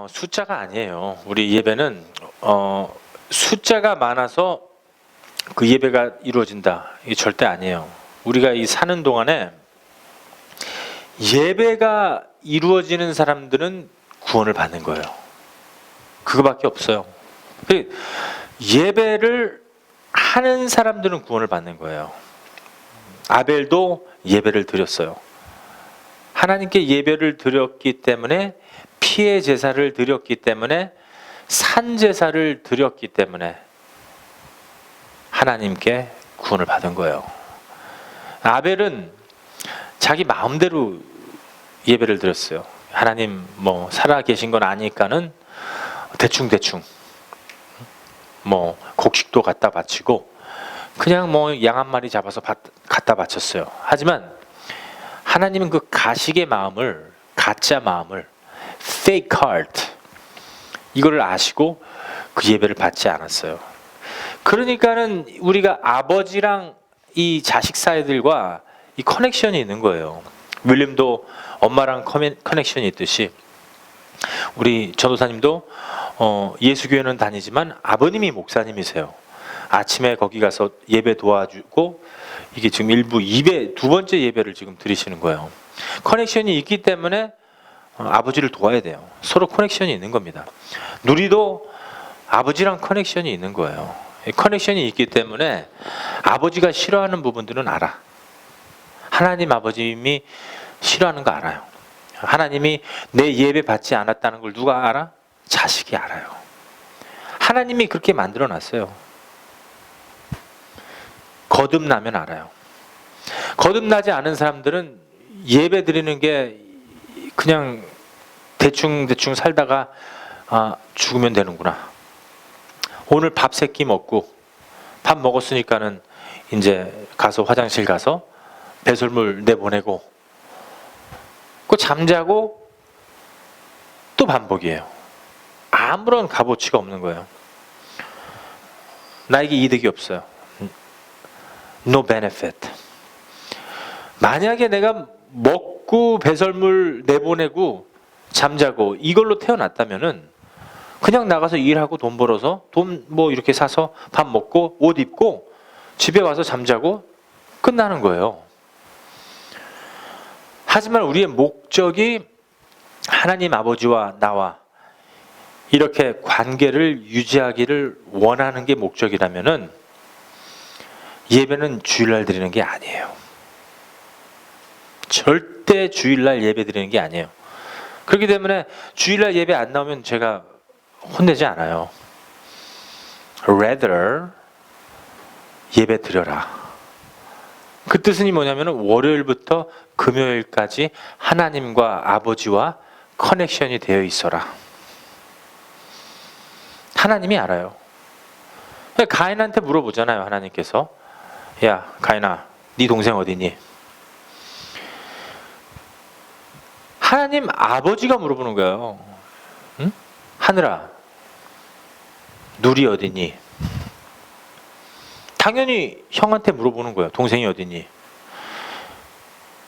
숫자가 아니에요. 우리 예배는 숫자가 많아서 그 예배가 이루어진다. 이게 절대 아니에요. 우리가 이 사는 동안에 예배가 이루어지는 사람들은 구원을 받는 거예요. 그거밖에 없어요. 예배를 하는 사람들은 구원을 받는 거예요. 아벨도 예배를 드렸어요. 하나님께 예배를 드렸기 때문에, 피의 제사를 드렸기 때문에, 산 제사를 드렸기 때문에 하나님께 구원을 받은 거예요. 아벨은 자기 마음대로 예배를 드렸어요. 하나님 살아 계신 건 아니까는 대충 곡식도 갖다 바치고 그냥 양 한 마리 잡아서 갖다 바쳤어요. 하지만 하나님은 그 가식의 마음을, 가짜 마음을, fake heart, 이거를 아시고 그 예배를 받지 않았어요. 그러니까는 우리가 아버지랑 이 자식 사이들과 이 커넥션이 있는 거예요. 윌림도 엄마랑 커넥션이 있듯이 우리 전도사님도 예수교회는 다니지만 아버님이 목사님이세요. 아침에 거기 가서 예배 도와주고, 이게 지금 두 번째 예배를 지금 드리시는 거예요. 커넥션이 있기 때문에 아버지를 도와야 돼요. 서로 커넥션이 있는 겁니다. 누리도 아버지랑 커넥션이 있는 거예요. 커넥션이 있기 때문에 아버지가 싫어하는 부분들은 알아. 하나님 아버님이 싫어하는 거 알아요. 하나님이 내 예배 받지 않았다는 걸 누가 알아? 자식이 알아요. 하나님이 그렇게 만들어 놨어요. 거듭나면 알아요. 거듭나지 않은 사람들은 예배 드리는 게 그냥 대충 살다가 죽으면 되는구나. 오늘 밥 3끼 먹고, 밥 먹었으니까는 이제 가서 화장실 가서 배설물 내보내고 그 잠자고 또 반복이에요. 아무런 값어치가 없는 거예요. 나에게 이득이 없어요. No benefit. 만약에 내가 먹고 배설물 내보내고 잠자고 이걸로 태어났다면은 그냥 나가서 일하고 돈 벌어서 돈 이렇게 사서 밥 먹고 옷 입고 집에 와서 잠자고 끝나는 거예요. 하지만 우리의 목적이 하나님 아버지와 나와 이렇게 관계를 유지하기를 원하는 게 목적이라면은 예배는 주일날 드리는 게 아니에요. 절대 주일날 예배 드리는 게 아니에요. 그렇기 때문에 주일날 예배 안 나오면 제가 혼내지 않아요. Rather 예배 드려라. 그 뜻은 뭐냐면 월요일부터 금요일까지 하나님과 아버지와 커넥션이 되어 있어라. 하나님이 알아요. 가인한테 물어보잖아요. 하나님께서, 야 가인아, 네 동생 어디니? 하나님 아버지가 물어보는 거예요. 응? 하늘아, 누리 어디니? 당연히 형한테 물어보는 거예요. 동생이 어디니?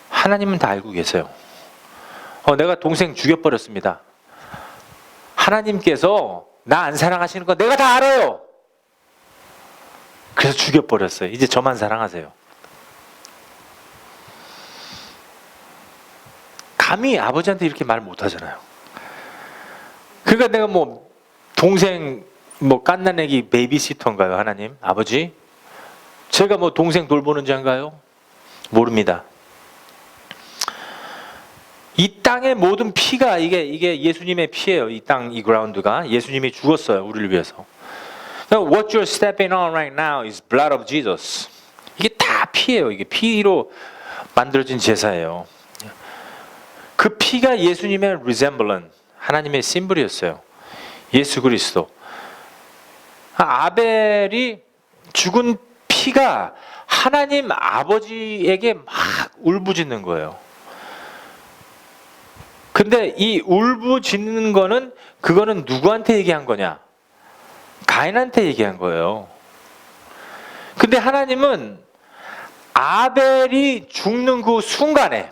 하나님은 다 알고 계세요. 내가 동생 죽여버렸습니다. 하나님께서 나 안 사랑하시는 거 내가 다 알아요. 그래서 죽여버렸어요. 이제 저만 사랑하세요. 감히 아버지한테 이렇게 말 못하잖아요. 그러니까 내가 동생 깐난애기 베이비시터인가요? 하나님 아버지, 제가 동생 돌보는 자인가요? 모릅니다. 이 땅의 모든 피가 이게 예수님의 피예요. 이 땅, 이 그라운드가 예수님이 죽었어요. 우리를 위해서. What you're stepping on right now is blood of Jesus. 이게 다 피예요. 이게 피로 만들어진 제사예요. 그 피가 예수님의 resemblance, 하나님의 심볼이었어요. 예수 그리스도. 아벨이 죽은 피가 하나님 아버지에게 막 울부짖는 거예요. 근데 이 울부짖는 거는, 그거는 누구한테 얘기한 거냐? 가인한테 얘기한 거예요. 근데 하나님은 아벨이 죽는 그 순간에,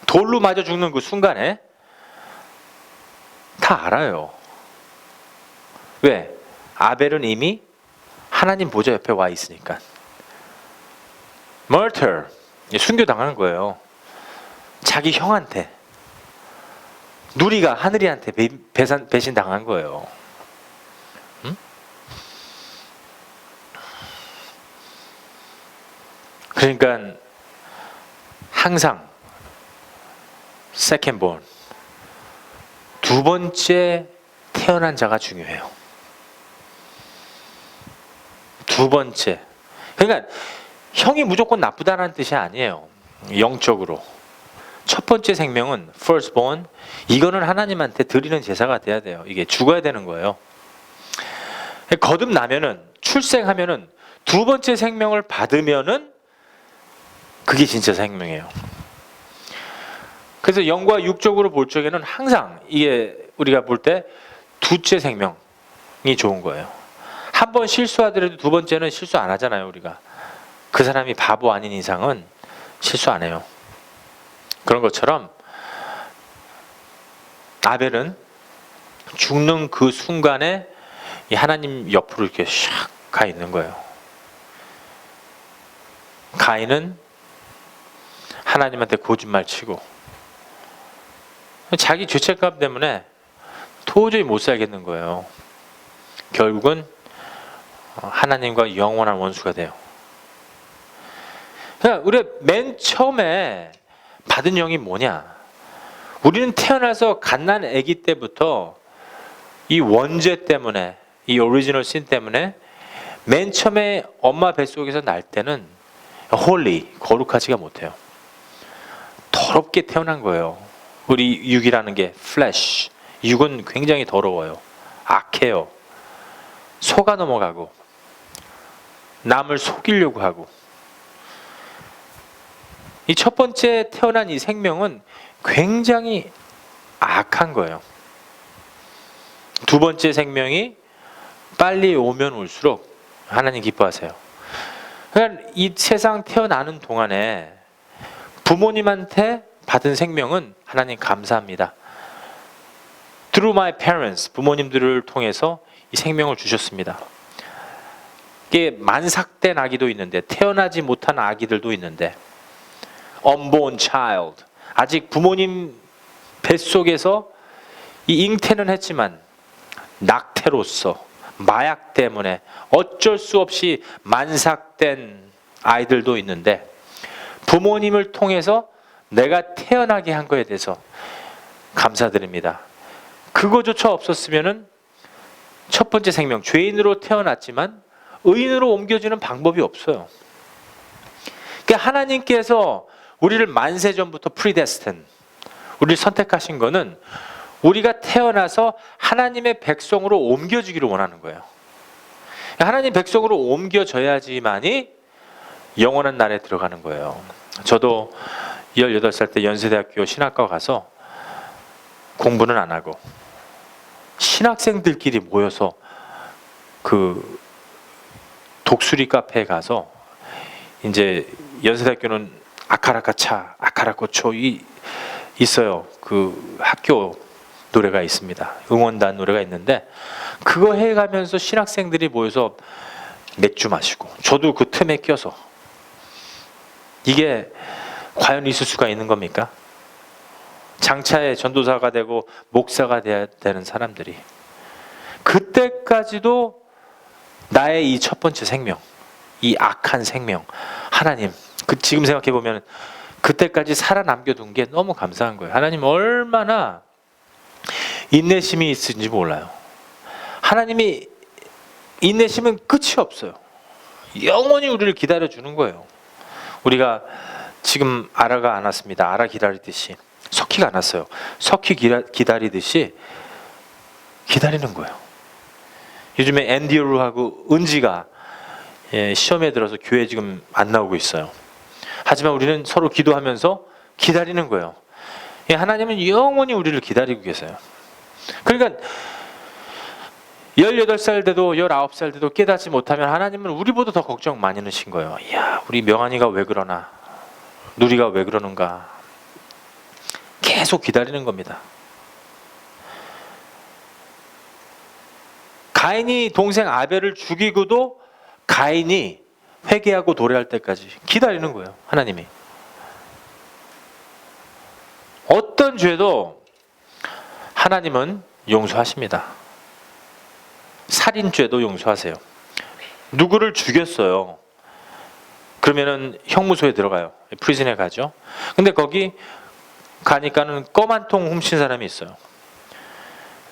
돌로 맞아 죽는 그 순간에 다 알아요. 왜? 아벨은 이미 하나님 보좌 옆에 와 있으니까. murder, 순교당한 거예요. 자기 형한테. 누리가 하늘이한테 배신당한 거예요. 응? 그러니까 항상 second born, 두 번째 태어난 자가 중요해요. 두 번째. 그러니까 형이 무조건 나쁘다는 뜻이 아니에요. 영적으로. 첫 번째 생명은 firstborn, 이거는 하나님한테 드리는 제사가 돼야 돼요. 이게 죽어야 되는 거예요. 거듭나면은, 출생하면은 두 번째 생명을 받으면은 그게 진짜 생명이에요. 그래서 영과 육적으로 볼 적에는 항상 이게 우리가 볼 때 두째 생명이 좋은 거예요. 한 번 실수하더라도 두 번째는 실수 안 하잖아요, 우리가. 그 사람이 바보 아닌 이상은 실수 안 해요. 그런 것처럼 아벨은 죽는 그 순간에 이 하나님 옆으로 이렇게 샥 가 있는 거예요. 가인은 하나님한테 거짓말 치고 자기 죄책감 때문에 도저히 못 살겠는 거예요. 결국은 하나님과 영원한 원수가 돼요. 그러니까 우리가 맨 처음에 받은 영이 뭐냐? 우리는 태어나서 갓난 아기 때부터 이 원죄 때문에, 이 오리지널 신 때문에 맨 처음에 엄마 뱃속에서 날 때는 홀리, 거룩하지가 못해요. 더럽게 태어난 거예요. 우리 육이라는 게 flesh, 육은 굉장히 더러워요. 악해요. 속아 넘어가고 남을 속이려고 하고. 이 첫 번째 태어난 이 생명은 굉장히 악한 거예요. 두 번째 생명이 빨리 오면 올수록 하나님 기뻐하세요. 그러니까 이 세상 태어나는 동안에 부모님한테 받은 생명은 하나님 감사합니다. Through my parents, 부모님들을 통해서 이 생명을 주셨습니다. 이게 만삭된 아기도 있는데, 태어나지 못한 아기들도 있는데, unborn child, 아직 부모님 뱃속에서 이 잉태는 했지만 낙태로서 마약 때문에 어쩔 수 없이 만삭된 아이들도 있는데, 부모님을 통해서 내가 태어나게 한 거에 대해서 감사드립니다. 그거조차 없었으면은 첫 번째 생명, 죄인으로 태어났지만 의인으로 옮겨지는 방법이 없어요. 그러니까 하나님께서 우리를 만세 전부터 predestined, 우리를 선택하신 거는 우리가 태어나서 하나님의 백성으로 옮겨지기를 원하는 거예요. 하나님 백성으로 옮겨져야지만이 영원한 날에 들어가는 거예요. 저도 18살 때 연세대학교 신학과 가서 공부는 안 하고 신학생들끼리 모여서 그 독수리 카페에 가서, 이제 연세대학교는 아카라카차, 아카라코초 있어요. 그 학교 노래가 있습니다. 응원단 노래가 있는데 그거 해가면서 신학생들이 모여서 맥주 마시고, 저도 그 틈에 껴서, 이게 과연 있을 수가 있는 겁니까? 장차에 전도사가 되고 목사가 돼야 되는 사람들이 그때까지도 나의 이 첫 번째 생명, 이 악한 생명, 하나님, 지금 생각해 보면 그때까지 살아남겨둔 게 너무 감사한 거예요. 하나님 얼마나 인내심이 있은지 몰라요. 하나님이 인내심은 끝이 없어요. 영원히 우리를 기다려주는 거예요. 우리가 지금 아라가 안 왔습니다. 아라 기다리듯이, 석희가 안 왔어요. 석희 기다리듯이 기다리는 거예요. 요즘에 앤디오루하고 은지가 시험에 들어서 교회 지금 안 나오고 있어요. 하지만 우리는 서로 기도하면서 기다리는 거예요. 하나님은 영원히 우리를 기다리고 계세요. 그러니까 18살 돼도 19살 돼도 깨닫지 못하면 하나님은 우리보다 더 걱정 많이 하신 거예요. 이야, 우리 명한이가 왜 그러나, 누리가 왜 그러는가. 계속 기다리는 겁니다. 가인이 동생 아벨을 죽이고도 가인이 회개하고 도래할 때까지 기다리는 거예요. 하나님이. 어떤 죄도 하나님은 용서하십니다. 살인죄도 용서하세요. 누구를 죽였어요. 그러면은 형무소에 들어가요. 프리즌에 가죠. 근데 거기 가니까는 껌 한 통 훔친 사람이 있어요.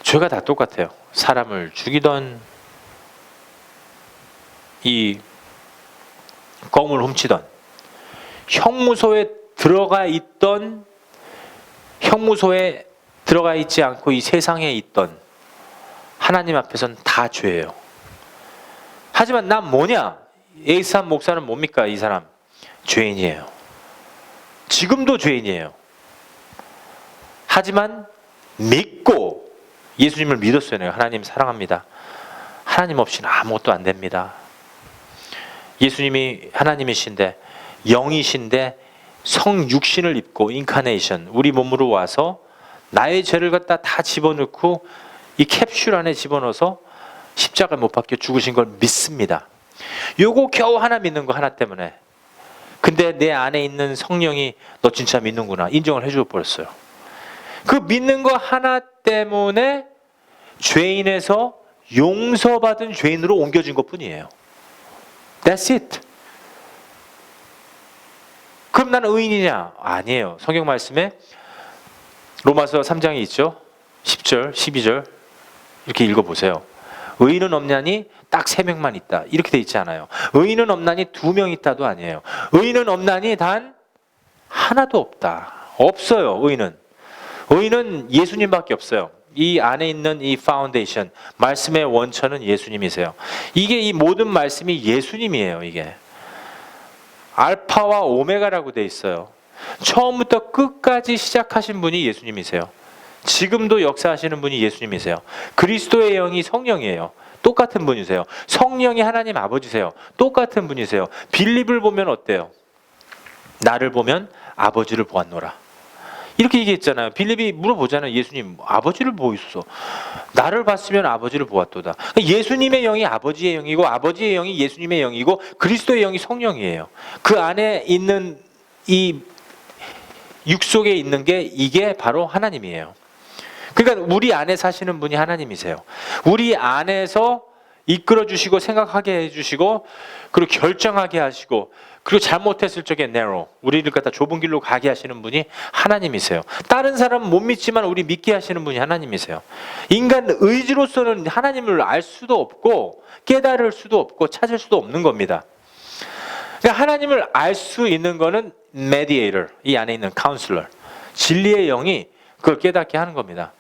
죄가 다 똑같아요. 사람을 죽이던 이 껌을 훔치던 형무소에 들어가 있지 않고 이 세상에 있던 하나님 앞에서는 다 죄예요. 하지만 난 뭐냐? 에이스한 목사는 뭡니까? 이 사람 죄인이에요. 지금도 죄인이에요. 하지만 믿고 예수님을 믿었어요. 내가 하나님 사랑합니다. 하나님 없이는 아무것도 안 됩니다. 예수님이 하나님이신데 영이신데 성육신을 입고 인카네이션 우리 몸으로 와서 나의 죄를 갖다 다 집어넣고 이 캡슐 안에 집어넣어서 십자가에 못 박혀 죽으신 걸 믿습니다. 요거 겨우 하나 믿는 거 하나 때문에. 근데 내 안에 있는 성령이 너 진짜 믿는구나 인정을 해줘 버렸어요. 그 믿는 거 하나 때문에 죄인에서 용서받은 죄인으로 옮겨진 것뿐이에요. That's it. 그럼 나는 의인이냐? 아니에요. 성경 말씀에 로마서 3장이 있죠. 10절, 12절 이렇게 읽어보세요. 의인은 없냐니 딱 3명만 있다. 이렇게 돼 있지 않아요. 의인은 없나니 2명 있다도 아니에요. 의인은 없나니 단 하나도 없다. 없어요. 의인은 예수님밖에 없어요. 이 안에 있는 이 파운데이션, 말씀의 원천은 예수님이세요. 이게 이 모든 말씀이 예수님이에요. 이게 알파와 오메가라고 돼 있어요. 처음부터 끝까지 시작하신 분이 예수님이세요. 지금도 역사하시는 분이 예수님이세요. 그리스도의 영이 성령이에요. 똑같은 분이세요. 성령이 하나님 아버지세요. 똑같은 분이세요. 빌립을 보면 어때요? 나를 보면 아버지를 보았노라. 이렇게 얘기했잖아요. 빌립이 물어보잖아요. 예수님 아버지를 보이소서. 나를 봤으면 아버지를 보았도다. 예수님의 영이 아버지의 영이고 아버지의 영이 예수님의 영이고 그리스도의 영이 성령이에요. 그 안에 있는 이 육 속에 있는 게 이게 바로 하나님이에요. 그러니까 우리 안에 사시는 분이 하나님이세요. 우리 안에서 이끌어 주시고 생각하게 해주시고 그리고 결정하게 하시고 그리고 잘못했을 적에 narrow 우리를 갖다 좁은 길로 가게 하시는 분이 하나님이세요. 다른 사람은 못 믿지만 우리 믿게 하시는 분이 하나님이세요. 인간 의지로서는 하나님을 알 수도 없고 깨달을 수도 없고 찾을 수도 없는 겁니다. 그러니까 하나님을 알 수 있는 거는 mediator, 이 안에 있는 counselor, 진리의 영이 그걸 깨닫게 하는 겁니다.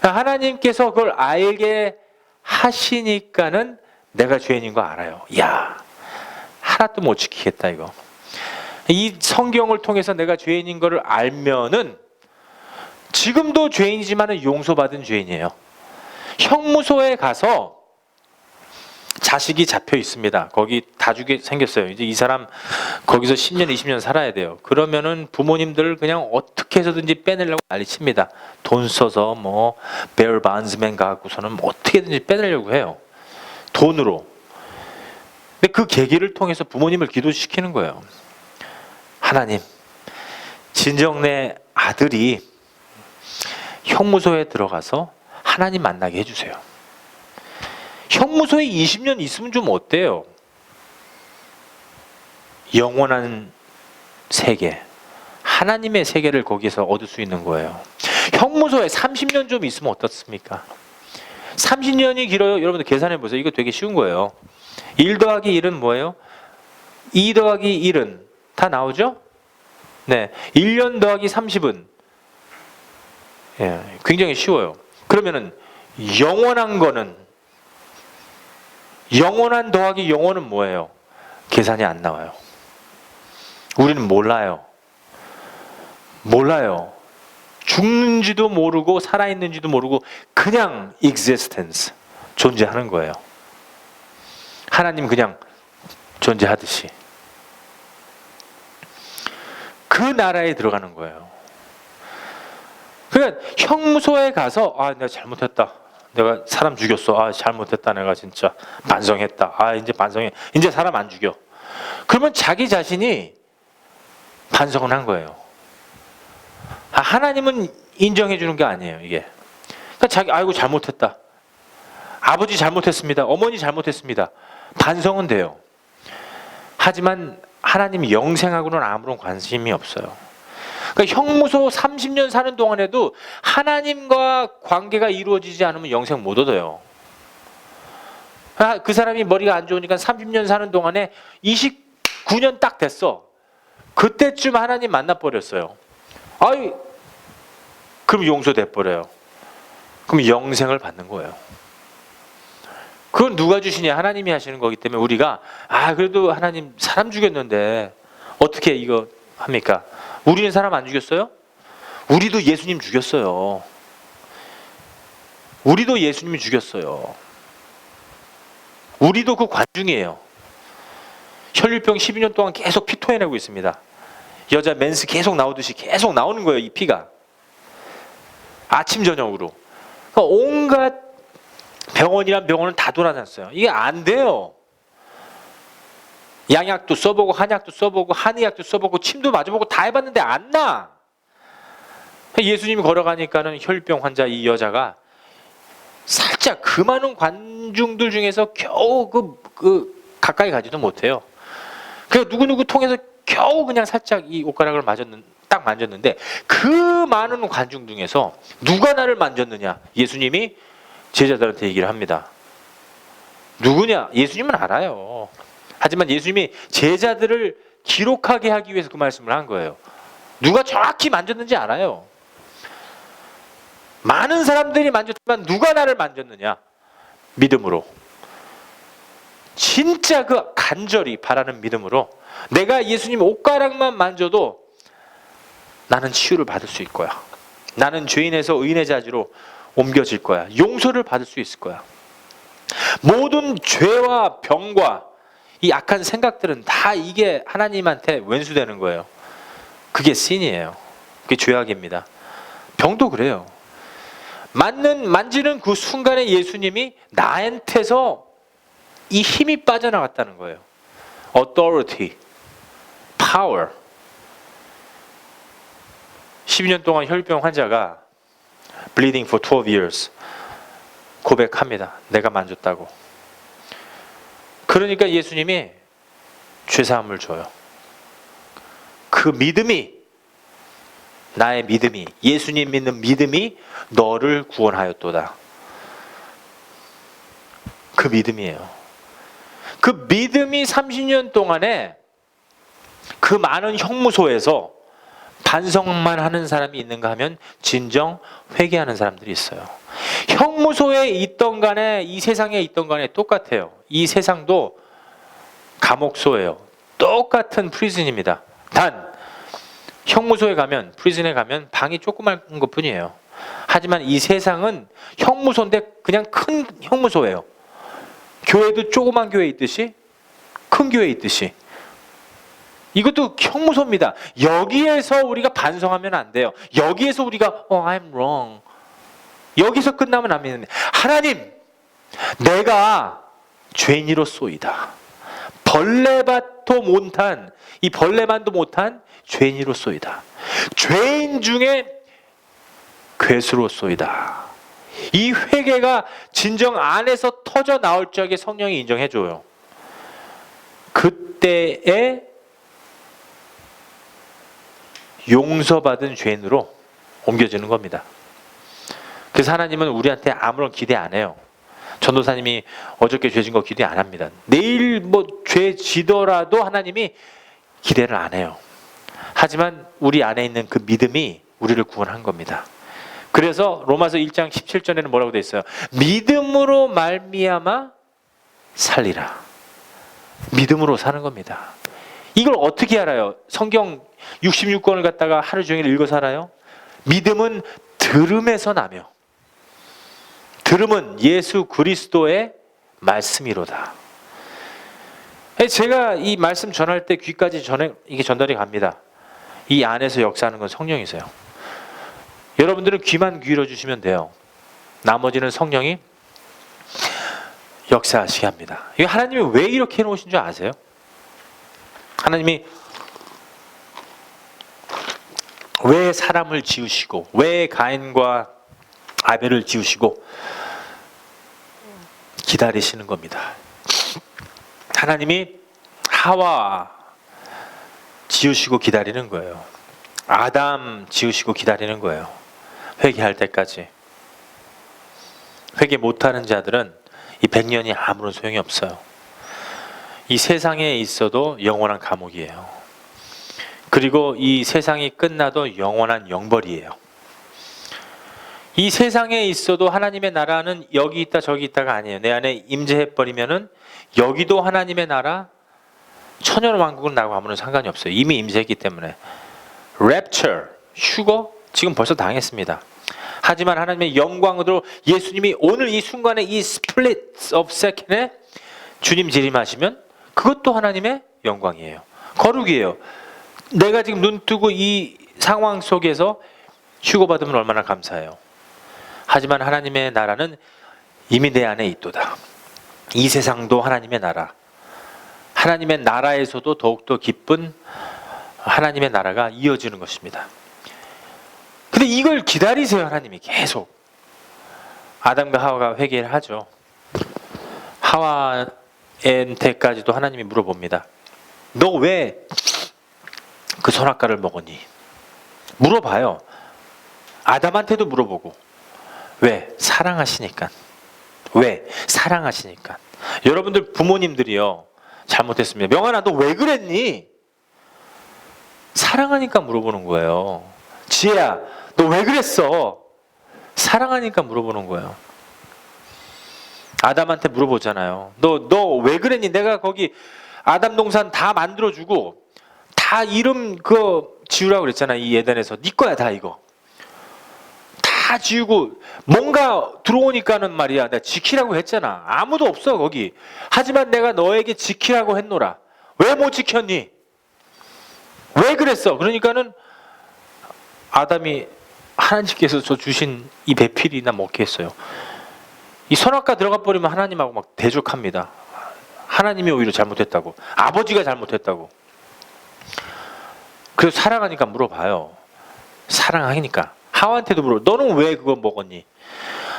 하나님께서 그걸 알게 하시니까는 내가 죄인인 거 알아요. 야, 하나도 못 지키겠다 이거. 이 성경을 통해서 내가 죄인인 거를 알면은 지금도 죄인이지만은 용서받은 죄인이에요. 형무소에 가서 자식이 잡혀 있습니다. 거기 다 죽게 생겼어요. 이제 이 사람 거기서 10년, 20년 살아야 돼요. 그러면은 부모님들 그냥 어떻게 해서든지 빼내려고 난리칩니다. 돈 써서 뭐 베어 반즈맨 가고서는 뭐 어떻게든지 빼내려고 해요. 돈으로. 근데 그 계기를 통해서 부모님을 기도시키는 거예요. 하나님, 진정 내 아들이 형무소에 들어가서 하나님 만나게 해주세요. 형무소에 20년 있으면 좀 어때요? 영원한 세계, 하나님의 세계를 거기서 얻을 수 있는 거예요. 형무소에 30년 좀 있으면 어떻습니까? 30년이 길어요. 여러분들 계산해 보세요. 이거 되게 쉬운 거예요. 1 더하기 1은 뭐예요? 2 더하기 1은 다 나오죠? 네, 1년 더하기 30은 굉장히 쉬워요. 그러면은 영원한 거는 영원한 더하기 영원은 뭐예요? 계산이 안 나와요. 우리는 몰라요. 죽는지도 모르고 살아있는지도 모르고 그냥 existence, 존재하는 거예요. 하나님 그냥 존재하듯이 그 나라에 들어가는 거예요. 그러니까 형무소에 가서 내가 잘못했다. 내가 사람 죽였어. 아, 잘못했다. 내가 진짜 반성했다. 아, 이제 반성해. 이제 사람 안 죽여. 그러면 자기 자신이 반성을 한 거예요. 아, 하나님은 인정해 주는 게 아니에요, 이게. 그러니까 자기 아이고 잘못했다. 아버지 잘못했습니다. 어머니 잘못했습니다. 반성은 돼요. 하지만 하나님 영생하고는 아무런 관심이 없어요. 그러니까 형무소 30년 사는 동안에도 하나님과 관계가 이루어지지 않으면 영생 못 얻어요. 그 사람이 머리가 안 좋으니까 30년 사는 동안에 29년 딱 됐어. 그때쯤 하나님 만나버렸어요. 아이, 그럼 용서돼 버려요. 그럼 영생을 받는 거예요. 그건 누가 주시냐? 하나님이 하시는 거기 때문에 우리가 그래도 하나님 사람 죽였는데 어떻게 이거 합니까? 우리는 사람 안 죽였어요? 우리도 예수님 죽였어요. 우리도 예수님 죽였어요. 우리도 그 관중이에요. 혈류병 12년 동안 계속 피 토해내고 있습니다. 여자 맨스 계속 나오듯이 계속 나오는 거예요, 이 피가. 아침 저녁으로. 그러니까 온갖 병원이란 병원은 다 돌아다녔어요. 이게 안 돼요. 양약도 써보고 한약도 써보고 한의약도 써보고 침도 맞아보고 다 해봤는데 안 나. 예수님이 걸어가니까는 혈병 환자 이 여자가 살짝 그 많은 관중들 중에서 겨우 가까이 가지도 못해요. 그래서 누구누구 통해서 겨우 그냥 살짝 이 옷가락을 딱 만졌는데 그 많은 관중 중에서 누가 나를 만졌느냐? 예수님이 제자들한테 얘기를 합니다. 누구냐? 예수님은 알아요. 하지만 예수님이 제자들을 기록하게 하기 위해서 그 말씀을 한 거예요. 누가 정확히 만졌는지 알아요. 많은 사람들이 만졌지만 누가 나를 만졌느냐? 믿음으로. 진짜 그 간절히 바라는 믿음으로 내가 예수님 옷가락만 만져도 나는 치유를 받을 수 있을 거야. 나는 죄인에서 의인의 자리로 옮겨질 거야. 용서를 받을 수 있을 거야. 모든 죄와 병과 이 악한 생각들은 다 이게 하나님한테 왼수되는 거예요. 그게 신이에요. 그게 죄악입니다. 병도 그래요. 만지는 그 순간에 예수님이 나한테서 이 힘이 빠져나갔다는 거예요. authority, power. 12년 동안 혈병 환자가 bleeding for 12 years 고백합니다. 내가 만졌다고. 그러니까 예수님이 죄사함을 줘요. 그 믿음이, 나의 믿음이, 예수님 믿는 믿음이 너를 구원하였도다. 그 믿음이에요. 그 믿음이 30년 동안에 그 많은 형무소에서 반성만 하는 사람이 있는가 하면 진정 회개하는 사람들이 있어요. 형무소에 있던 간에 이 세상에 있던 간에 똑같아요. 이 세상도 감옥소예요. 똑같은 프리즌입니다. 단 형무소에 가면, 프리즌에 가면 방이 조그만 것뿐이에요. 하지만 이 세상은 형무소인데 그냥 큰 형무소예요. 교회도 조그만 교회 있듯이 큰 교회 있듯이 이것도 형무소입니다. 여기에서 우리가 반성하면 안 돼요. 여기에서 우리가 I'm wrong. 여기서 끝나면 안 되는데 하나님, 내가 죄인이로소이다. 벌레밭도 못한, 이 벌레만도 못한 죄인이로소이다. 죄인 중에 괴수로소이다. 이 회개가 진정 안에서 터져 나올 적에 성령이 인정해 줘요. 그때에 용서받은 죄인으로 옮겨지는 겁니다. 그래서 하나님은 우리한테 아무런 기대 안 해요. 전도사님이 어저께 죄 진 거 기대 안 합니다. 내일 죄 지더라도 하나님이 기대를 안 해요. 하지만 우리 안에 있는 그 믿음이 우리를 구원한 겁니다. 그래서 로마서 1장 17절에는 뭐라고 되어 있어요? 믿음으로 말미암아 살리라. 믿음으로 사는 겁니다. 이걸 어떻게 알아요? 성경 66권을 갖다가 하루 종일 읽어서 알아요? 믿음은 들음에서 나며 들음은 예수 그리스도의 말씀이로다. 제가 이 말씀 전할 때 귀까지 이게 전달이 갑니다. 이 안에서 역사하는 건 성령이세요. 여러분들은 귀만 기울여 주시면 돼요. 나머지는 성령이 역사하시게 합니다. 이거 하나님이 왜 이렇게 해놓으신 줄 아세요? 하나님이 왜 사람을 지으시고 왜 가인과 아벨을 지으시고 기다리시는 겁니다. 하나님이 하와 지으시고 기다리는 거예요. 아담 지으시고 기다리는 거예요. 회개할 때까지. 회개 못하는 자들은 이 100년이 아무런 소용이 없어요. 이 세상에 있어도 영원한 감옥이에요. 그리고 이 세상이 끝나도 영원한 영벌이에요. 이 세상에 있어도 하나님의 나라는 여기 있다 저기 있다가 아니에요. 내 안에 임재해버리면은 여기도 하나님의 나라, 천년왕국은 나하고 아무런 상관이 없어요. 이미 임재했기 때문에. Rapture, 휴거 지금 벌써 당했습니다. 하지만 하나님의 영광으로 예수님이 오늘 이 순간에 이 split of second에 주님 재림하시면 그것도 하나님의 영광이에요. 거룩이에요. 내가 지금 눈 뜨고 이 상황 속에서 휴거받으면 얼마나 감사해요. 하지만 하나님의 나라는 이미 내 안에 있도다. 이 세상도 하나님의 나라. 하나님의 나라에서도 더욱더 기쁜 하나님의 나라가 이어지는 것입니다. 근데 이걸 기다리세요. 하나님이 계속. 아담과 하와가 회개를 하죠. 하와한테까지도 하나님이 물어봅니다. 너 왜 그 선악과를 먹었니? 물어봐요. 아담한테도 물어보고. 왜? 사랑하시니까. 왜? 사랑하시니까. 여러분들 부모님들이요 잘못했습니다. 명환아 너 왜 그랬니? 사랑하니까 물어보는 거예요. 지혜야 너 왜 그랬어? 사랑하니까 물어보는 거예요. 아담한테 물어보잖아요. 너 왜 그랬니? 내가 거기 아담 동산 다 만들어주고 다 이름 지우라고 그랬잖아. 이 에덴에서 네 거야 다 이거. 다 지우고 뭔가 들어오니까는 말이야 내가 지키라고 했잖아. 아무도 없어 거기. 하지만 내가 너에게 지키라고 했노라. 왜 못 지켰니? 왜 그랬어? 그러니까는 아담이 하나님께서 저 주신 이 배필이나 먹겠어요. 이 선악과 들어가 버리면 하나님하고 막 대적합니다. 하나님이 오히려 잘못했다고. 아버지가 잘못했다고. 그래서 사랑하니까 물어봐요. 사랑하니까. 하와한테도 물어. 너는 왜 그거 먹었니?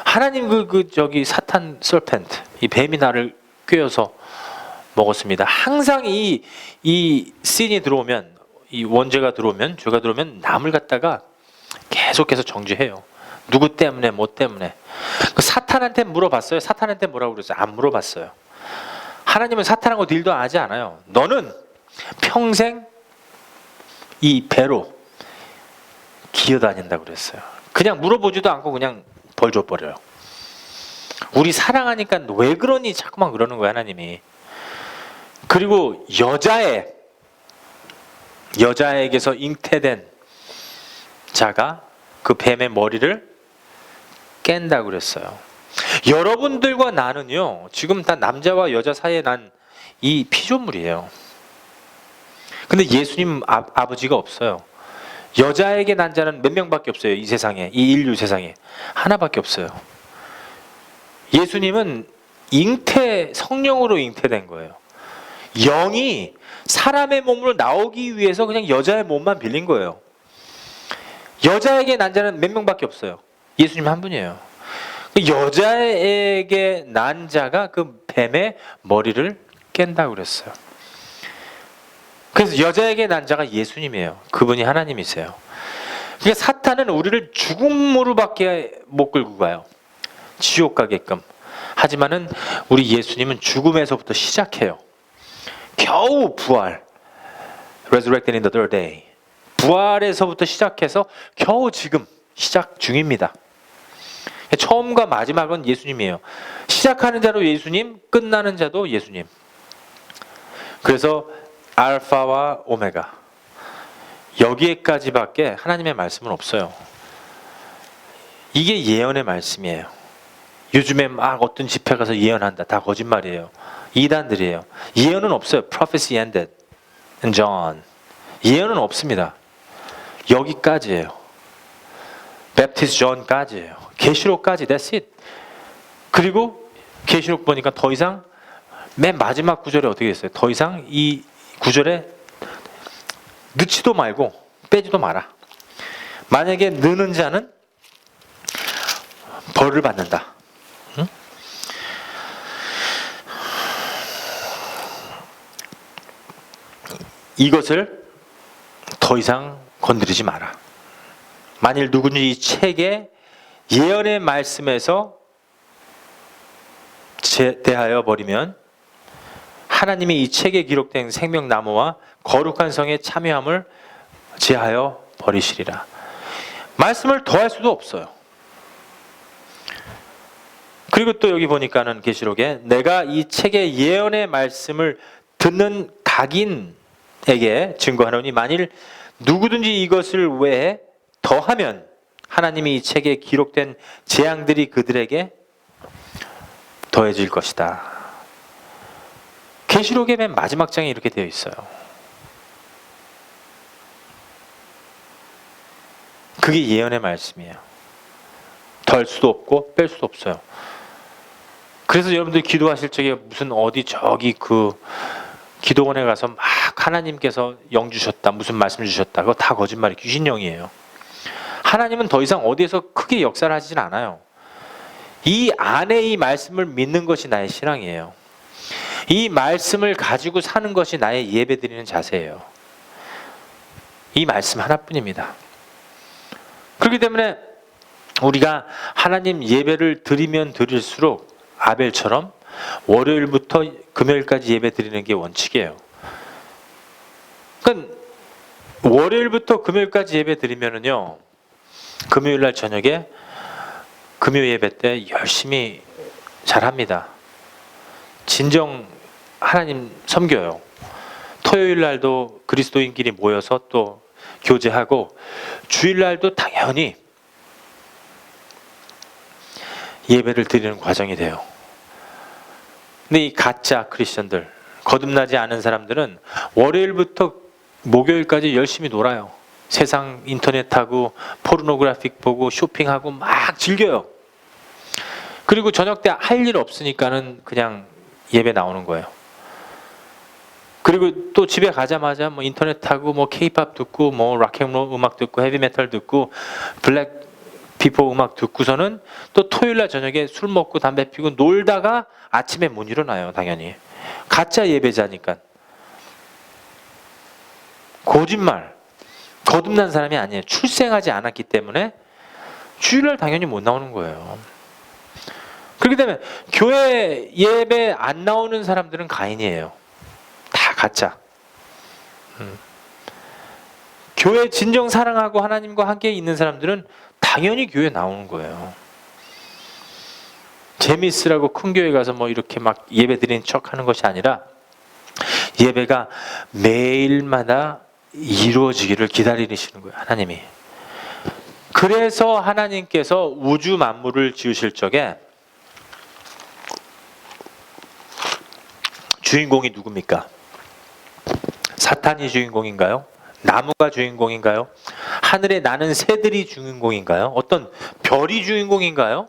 하나님 저기 사탄 설펜트 이 뱀이 나를 꿰어서 먹었습니다. 항상 이 씬이 들어오면 이 원죄가 들어오면 죄가 들어오면 남을 갖다가 계속해서 정죄해요. 누구 때문에 뭐 때문에. 그 사탄한테 물어봤어요. 사탄한테 뭐라고 그랬어요? 안 물어봤어요. 하나님은 사탄하고 딜도 하지 않아요. 너는 평생 이 배로 기어다닌다고 그랬어요. 그냥 물어보지도 않고 그냥 벌 줘버려요. 우리 사랑하니까 왜 그러니 자꾸만 그러는 거야 하나님이. 그리고 여자에게서 잉태된 자가 그 뱀의 머리를 깬다고 그랬어요. 여러분들과 나는요 지금 다 남자와 여자 사이에 난 이 피조물이에요. 근데 예수님 아버지가 없어요. 여자에게 난 자는 몇 명밖에 없어요. 이 세상에, 이 인류 세상에 하나밖에 없어요. 예수님은 성령으로 잉태된 거예요. 영이 사람의 몸으로 나오기 위해서 그냥 여자의 몸만 빌린 거예요. 여자에게 난 자는 몇 명밖에 없어요. 예수님 한 분이에요. 여자에게 난 자가 그 뱀의 머리를 깬다고 그랬어요. 그래서 여자에게 난 자가 예수님이에요. 그분이 하나님이세요. 그러니까 사탄은 우리를 죽음으로밖에 못 끌고 가요. 지옥 가게끔. 하지만은 우리 예수님은 죽음에서부터 시작해요. 겨우 부활. Resurrected in the third day. 부활에서부터 시작해서 겨우 지금 시작 중입니다. 처음과 마지막은 예수님이에요. 시작하는 자도 예수님, 끝나는 자도 예수님. 그래서 알파와 오메가 여기에까지밖에 하나님의 말씀은 없어요. 이게 예언의 말씀이에요. 요즘에 막 어떤 집회 가서 예언한다. 다 거짓말이에요. 이단들이에요. 예언은 없어요. Prophecy ended in John. 예언은 없습니다. 여기까지예요. Baptist John까지예요. 계시록까지 that's it. 그리고 계시록 보니까 더 이상 맨 마지막 구절에 어떻게 됐어요? 더 이상 이 구절에 넣지도 말고 빼지도 마라. 만약에 넣는 자는 벌을 받는다. 응? 이것을 더 이상 건드리지 마라. 만일 누군지 이 책의 예언의 말씀에서 대하여 버리면 하나님이 이 책에 기록된 생명나무와 거룩한 성의 참여함을 제하여 버리시리라. 말씀을 더할 수도 없어요. 그리고 또 여기 보니까는 계시록에 내가 이 책의 예언의 말씀을 듣는 각인에게 증거하노니 만일 누구든지 이것을 외에 더하면 하나님이 이 책에 기록된 재앙들이 그들에게 더해질 것이다. 계시록의 맨 마지막 장에 이렇게 되어 있어요. 그게 예언의 말씀이에요. 덜 수도 없고 뺄 수도 없어요. 그래서 여러분들 기도하실 적에 무슨 어디 저기 그 기도원에 가서 막 하나님께서 영 주셨다, 무슨 말씀 주셨다, 그거 다 거짓말이 귀신영이에요. 하나님은 더 이상 어디에서 크게 역사를 하시진 않아요. 이 안에 이 말씀을 믿는 것이 나의 신앙이에요. 이 말씀을 가지고 사는 것이 나의 예배드리는 자세예요. 이 말씀 하나뿐입니다. 그렇기 때문에 우리가 하나님 예배를 드리면 드릴수록 아벨처럼 월요일부터 금요일까지 예배 드리는 게 원칙이에요. 그러니까 월요일부터 금요일까지 예배 드리면은요, 금요일날 저녁에 금요 예배 때 열심히 잘합니다. 진정 하나님 섬겨요. 토요일날도 그리스도인끼리 모여서 또 교제하고 주일날도 당연히 예배를 드리는 과정이 돼요. 근데 이 가짜 크리스천들, 거듭나지 않은 사람들은 월요일부터 목요일까지 열심히 놀아요. 세상 인터넷하고 포르노그래픽 보고 쇼핑하고 막 즐겨요. 그리고 저녁 때 할 일 없으니까는 그냥 예배 나오는 거예요. 그리고 또 집에 가자마자 뭐 인터넷하고 뭐 케이팝 듣고 뭐 락앤롤 음악 듣고 헤비메탈 듣고 블랙 피포 음악 듣고서는 또 토요일날 저녁에 술 먹고 담배 피고 놀다가 아침에 못 일어나요. 당연히 가짜 예배자니까. 거짓말. 거듭난 사람이 아니에요. 출생하지 않았기 때문에 주일날 당연히 못 나오는 거예요. 그렇기 때문에 교회 예배 안 나오는 사람들은 가인이에요. 다 가짜. 교회 진정 사랑하고 하나님과 함께 있는 사람들은 당연히 교회 나오는 거예요. 재미있으라고 큰 교회 가서 뭐 이렇게 막 예배 드리는 척 하는 것이 아니라 예배가 매일마다 이루어지기를 기다리시는 거예요. 하나님이. 그래서 하나님께서 우주 만물을 지으실 적에 주인공이 누굽니까? 사탄이 주인공인가요? 나무가 주인공인가요? 하늘에 나는 새들이 주인공인가요? 어떤 별이 주인공인가요?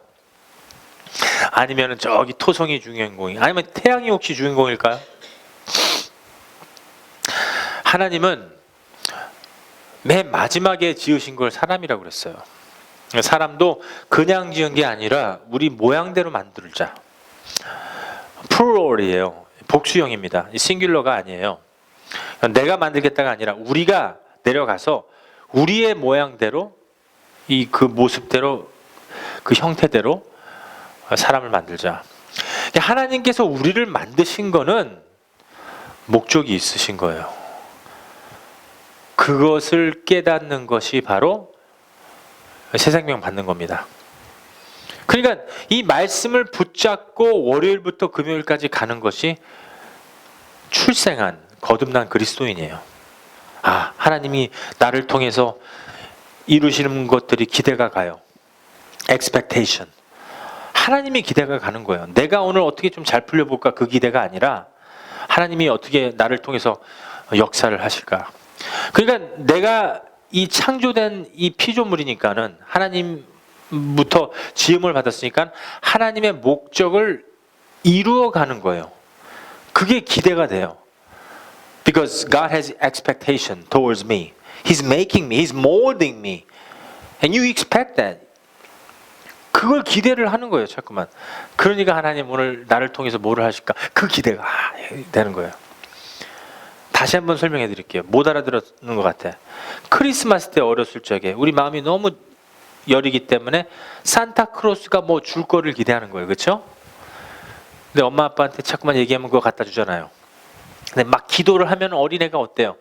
아니면 저기 토성이 주인공인가요? 아니면 태양이 혹시 주인공일까요? 하나님은 맨 마지막에 지으신 걸 사람이라고 그랬어요. 사람도 그냥 지은 게 아니라 우리 모양대로 만들자. 플루럴이에요. 복수형입니다. 싱귤러가 아니에요. 내가 만들겠다가 아니라 우리가 내려가서 우리의 모양대로 이 그 모습대로 그 형태대로 사람을 만들자. 하나님께서 우리를 만드신 거는 목적이 있으신 거예요. 그것을 깨닫는 것이 바로 새 생명 받는 겁니다. 그러니까 이 말씀을 붙잡고 월요일부터 금요일까지 가는 것이 출생한 거듭난 그리스도인이에요. 아, 하나님이 나를 통해서 이루시는 것들이 기대가 가요. expectation. 하나님이 기대가 가는 거예요. 내가 오늘 어떻게 좀 잘 풀려볼까 그 기대가 아니라 하나님이 어떻게 나를 통해서 역사를 하실까. 그러니까 내가 이 창조된 이 피조물이니까는 하나님부터 지음을 받았으니까 하나님의 목적을 이루어가는 거예요. 그게 기대가 돼요. Because God has expectation towards me. He's making me. He's molding me. And you expect that. 그걸 기대를 하는 거예요. 자꾸만. 그러니까 하나님 오늘 나를 통해서 뭐를 하실까? 그 기대가 되는 거예요. 다시 한번 설명해 드릴게요. 못 알아들었는 것 같아. 크리스마스 때 어렸을 적에 우리 마음이 너무 여리기 때문에 산타크로스가 뭐 줄 거를 기대하는 거예요. 그렇죠? 근데 엄마 아빠한테 자꾸만 얘기하면 그거 갖다 주잖아요. 근데 막 기도를 하면 어린애가 어때요?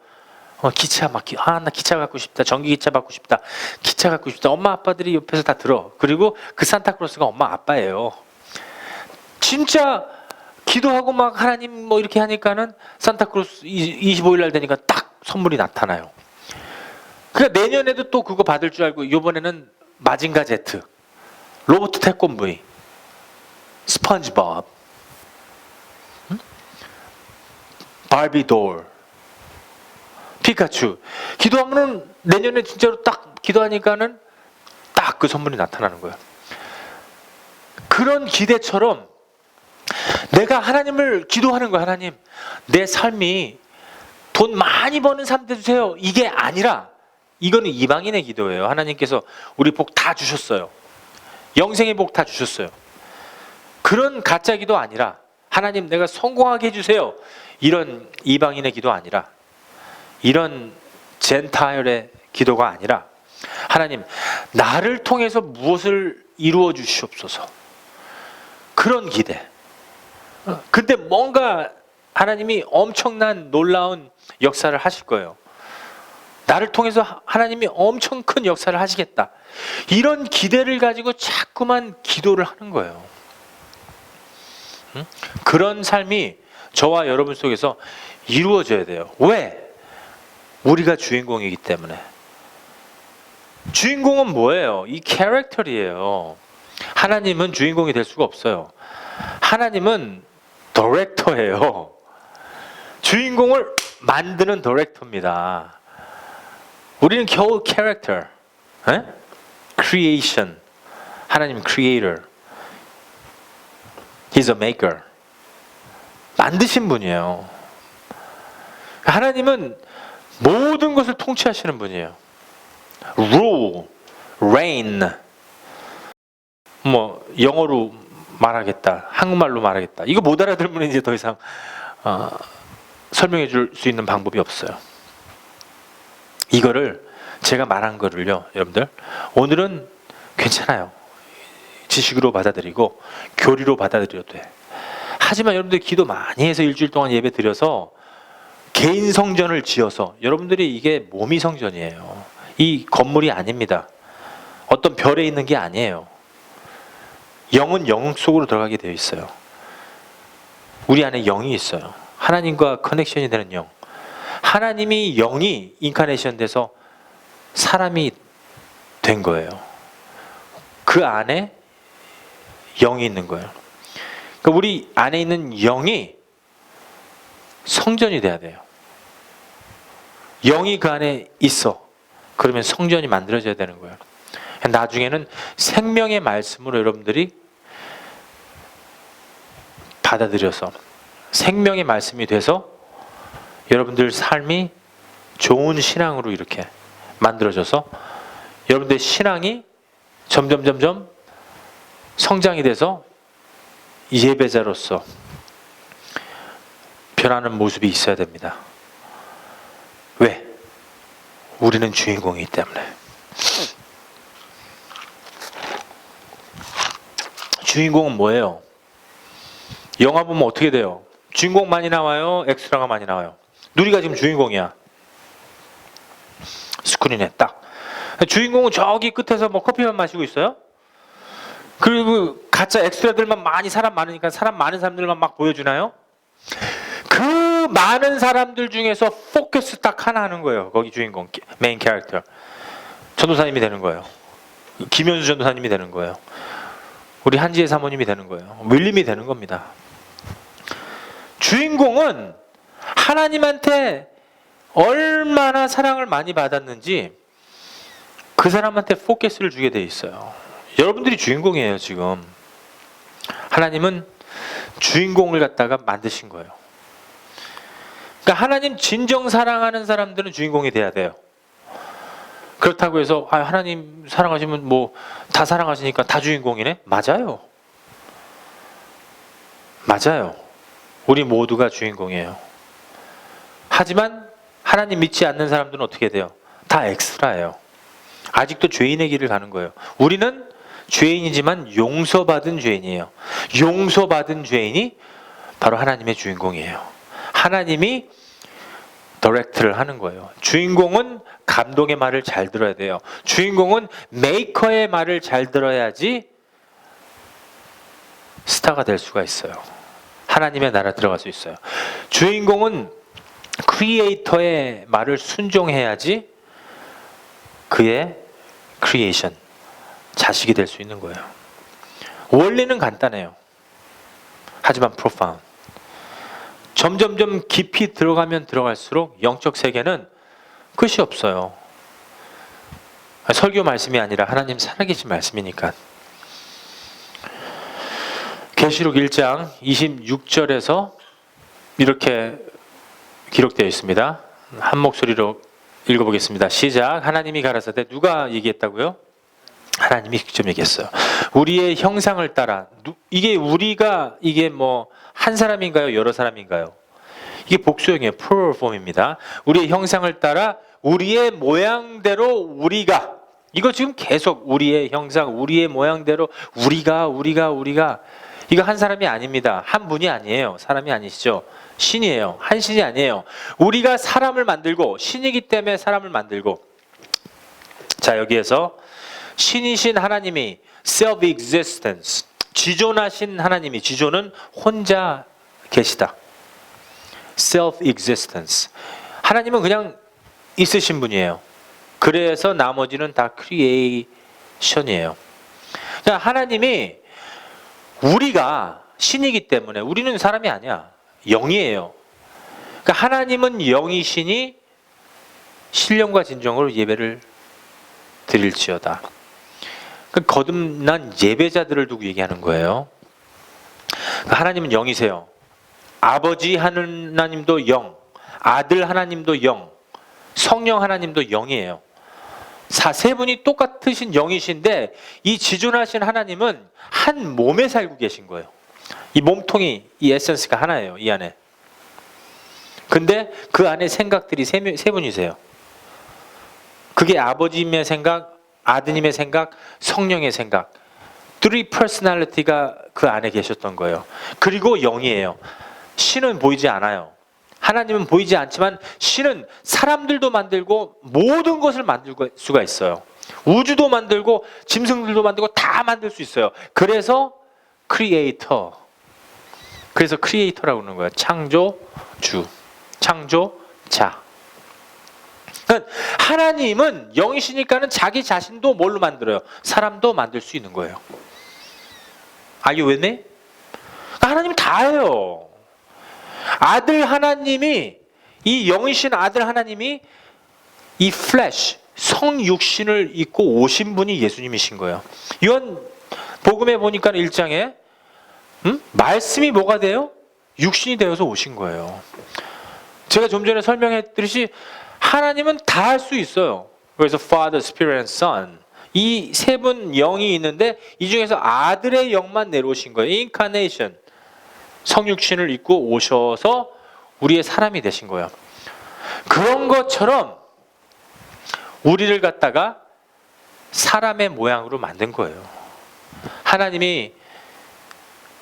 기차 나 기차 갖고 싶다. 전기 기차 받고 싶다. 기차 갖고 싶다. 엄마 아빠들이 옆에서 다 들어. 그리고 그 산타크로스가 엄마 아빠예요. 진짜 기도하고 막 하나님 뭐 이렇게 하니까는 산타크로스 25일 날 되니까 딱 선물이 나타나요. 그러니까 내년에도 또 그거 받을 줄 알고 이번에는 마징가 제트, 로버트 태권브이, 스펀지밥, 바비 돌, 피카츄. 기도하면은 내년에 진짜로 딱 기도하니까는 딱 그 선물이 나타나는 거예요. 그런 기대처럼 내가 하나님을 기도하는 거야. 하나님, 내 삶이 돈 많이 버는 삶 되주세요. 이게 아니라 이거는 이방인의 기도예요. 하나님께서 우리 복 다 주셨어요. 영생의 복 다 주셨어요. 그런 가짜 기도 아니라 하나님 내가 성공하게 해주세요. 이런 이방인의 기도 아니라 이런 젠타일의 기도가 아니라 하나님 나를 통해서 무엇을 이루어 주시옵소서. 그런 기대. 근데 뭔가 하나님이 엄청난 놀라운 역사를 하실 거예요. 나를 통해서 하나님이 엄청 큰 역사를 하시겠다. 이런 기대를 가지고 자꾸만 기도를 하는 거예요. 그런 삶이 저와 여러분 속에서 이루어져야 돼요. 왜? 우리가 주인공이기 때문에. 주인공은 뭐예요? 이 캐릭터리예요. 하나님은 주인공이 될 수가 없어요. 하나님은 디렉터예요. 주인공을 만드는 디렉터입니다. 우리는 겨우 캐릭터, creation. 하나님 creator. He's a maker. 만드신 분이에요. 하나님은 모든 것을 통치하시는 분이에요. Rule, reign. 뭐 영어로 말하겠다, 한국말로 말하겠다. 이거 못 알아들으면 이제 더 이상 설명해 줄 수 있는 방법이 없어요. 이거를 제가 말한 거를요, 여러분들 오늘은 괜찮아요. 지식으로 받아들이고 교리로 받아들여도 돼. 하지만 여러분들 기도 많이 해서 일주일 동안 예배 드려서 개인 성전을 지어서 여러분들이 이게 몸이 성전이에요. 이 건물이 아닙니다. 어떤 별에 있는 게 아니에요. 영은 영 속으로 들어가게 되어 있어요. 우리 안에 영이 있어요. 하나님과 커넥션이 되는 영. 하나님이 영이 인카네이션 돼서 사람이 된 거예요. 그 안에 영이 있는 거예요. 그러니까 우리 안에 있는 영이 성전이 돼야 돼요. 영이 그 안에 있어. 그러면 성전이 만들어져야 되는 거예요. 나중에는 생명의 말씀으로 여러분들이 받아들여서 생명의 말씀이 돼서 여러분들 삶이 좋은 신앙으로 이렇게 만들어져서 여러분들의 신앙이 점점 성장이 돼서 예배자로서 변하는 모습이 있어야 됩니다. 왜? 우리는 주인공이기 때문에. 주인공은 뭐예요? 영화 보면 어떻게 돼요? 주인공 많이 나와요? 엑스트라가 많이 나와요? 누리가 지금 주인공이야. 스크린에 딱. 주인공은 저기 끝에서 뭐 커피만 마시고 있어요? 그리고 가짜 엑스트라들만 많이 사람 많으니까 사람 많은 사람들만 막 보여주나요? 그 많은 사람들 중에서 포커스 딱 하나 하는 거예요. 거기 주인공, 메인 캐릭터. 전도사님이 되는 거예요. 김현수 전도사님이 되는 거예요. 우리 한지혜 사모님이 되는 거예요. 윌림이 되는 겁니다. 주인공은 하나님한테 얼마나 사랑을 많이 받았는지 그 사람한테 포커스를 주게 돼 있어요. 여러분들이 주인공이에요. 지금 하나님은 주인공을 갖다가 만드신 거예요. 그러니까 하나님 진정 사랑하는 사람들은 주인공이 돼야 돼요. 그렇다고 해서 하나님 사랑하시면 뭐 다 사랑하시니까 다 주인공이네? 맞아요. 맞아요. 우리 모두가 주인공이에요. 하지만 하나님 믿지 않는 사람들은 어떻게 돼요? 다 엑스트라예요. 아직도 죄인의 길을 가는 거예요. 우리는 죄인이지만 용서받은 죄인이에요. 용서받은 죄인이 바로 하나님의 주인공이에요. 하나님이 디렉트를 하는 거예요. 주인공은 감독의 말을 잘 들어야 돼요. 주인공은 메이커의 말을 잘 들어야지 스타가 될 수가 있어요. 하나님의 나라 들어갈 수 있어요. 주인공은 크리에이터의 말을 순종해야지 그의 크리에이션, 자식이 될 수 있는 거예요. 원리는 간단해요. 하지만 profound. 점점점 깊이 들어가면 들어갈수록 영적 세계는 끝이 없어요. 설교 말씀이 아니라 하나님 살아계신 말씀이니까. 계시록 1장 26절에서 이렇게 기록되어 있습니다. 한 목소리로 읽어보겠습니다. 시작. 하나님이 가라사대, 누가 얘기했다고요? 하나님이 직접 얘기했어요. 우리의 형상을 따라. 이게 우리가 이게 뭐 한 사람인가요? 여러 사람인가요? 이게 복수형이에요. 플루럴폼입니다. 우리의 형상을 따라 우리의 모양대로 우리가. 이거 지금 계속 우리의 형상, 우리의 모양대로 우리가. 이거 한 사람이 아닙니다. 한 분이 아니에요. 사람이 아니시죠. 신이에요. 한 신이 아니에요. 우리가 사람을 만들고, 신이기 때문에 사람을 만들고. 자, 여기에서 신이신 하나님이 self-existence, 지존하신 하나님이, 지존은 혼자 계시다. self-existence. 하나님은 그냥 있으신 분이에요. 그래서 나머지는 다 크리에이션이에요. 자, 하나님이 우리가 신이기 때문에 우리는 사람이 아니야. 영이에요. 그러니까 하나님은 영이시니 신령과 진정으로 예배를 드릴지어다. 그 거듭난 예배자들을 두고 얘기하는 거예요. 하나님은 영이세요. 아버지 하나님도 영, 아들 하나님도 영, 성령 하나님도 영이에요. 세 분이 똑같으신 영이신데 이 지존하신 하나님은 한 몸에 살고 계신 거예요. 이 몸통이, 이 에센스가 하나예요. 이 안에. 근데 그 안에 생각들이 세 분이세요. 그게 아버지님의 생각, 아드님의 생각, 성령의 생각. Three personality가 그 안에 계셨던 거예요. 그리고 영이에요. 신은 보이지 않아요. 하나님은 보이지 않지만 신은 사람들도 만들고 모든 것을 만들 수가 있어요. 우주도 만들고 짐승들도 만들고 다 만들 수 있어요. 그래서 크리에이터. 그래서 크리에이터라고 하는 거예요. 창조주, 창조자. 그러니까 하나님은 영이시니까는 자기 자신도 뭘로 만들어요? 사람도 만들 수 있는 거예요. Are you with me? 그러니까 하나님은 다 해요. 아들 하나님이, 이 영이신 아들 하나님이 이 플래시, 성육신을 입고 오신 분이 예수님이신 거예요. 이건 복음에 보니까 1장에 말씀이 뭐가 돼요? 육신이 되어서 오신 거예요. 제가 좀 전에 설명했듯이 하나님은 다 할 수 있어요. 그래서 Father, Spirit and Son, 이 세 분 영이 있는데 이 중에서 아들의 영만 내려오신 거예요. Incarnation, 성육신을 입고 오셔서 우리의 사람이 되신 거예요. 그런 것처럼 우리를 갖다가 사람의 모양으로 만든 거예요. 하나님이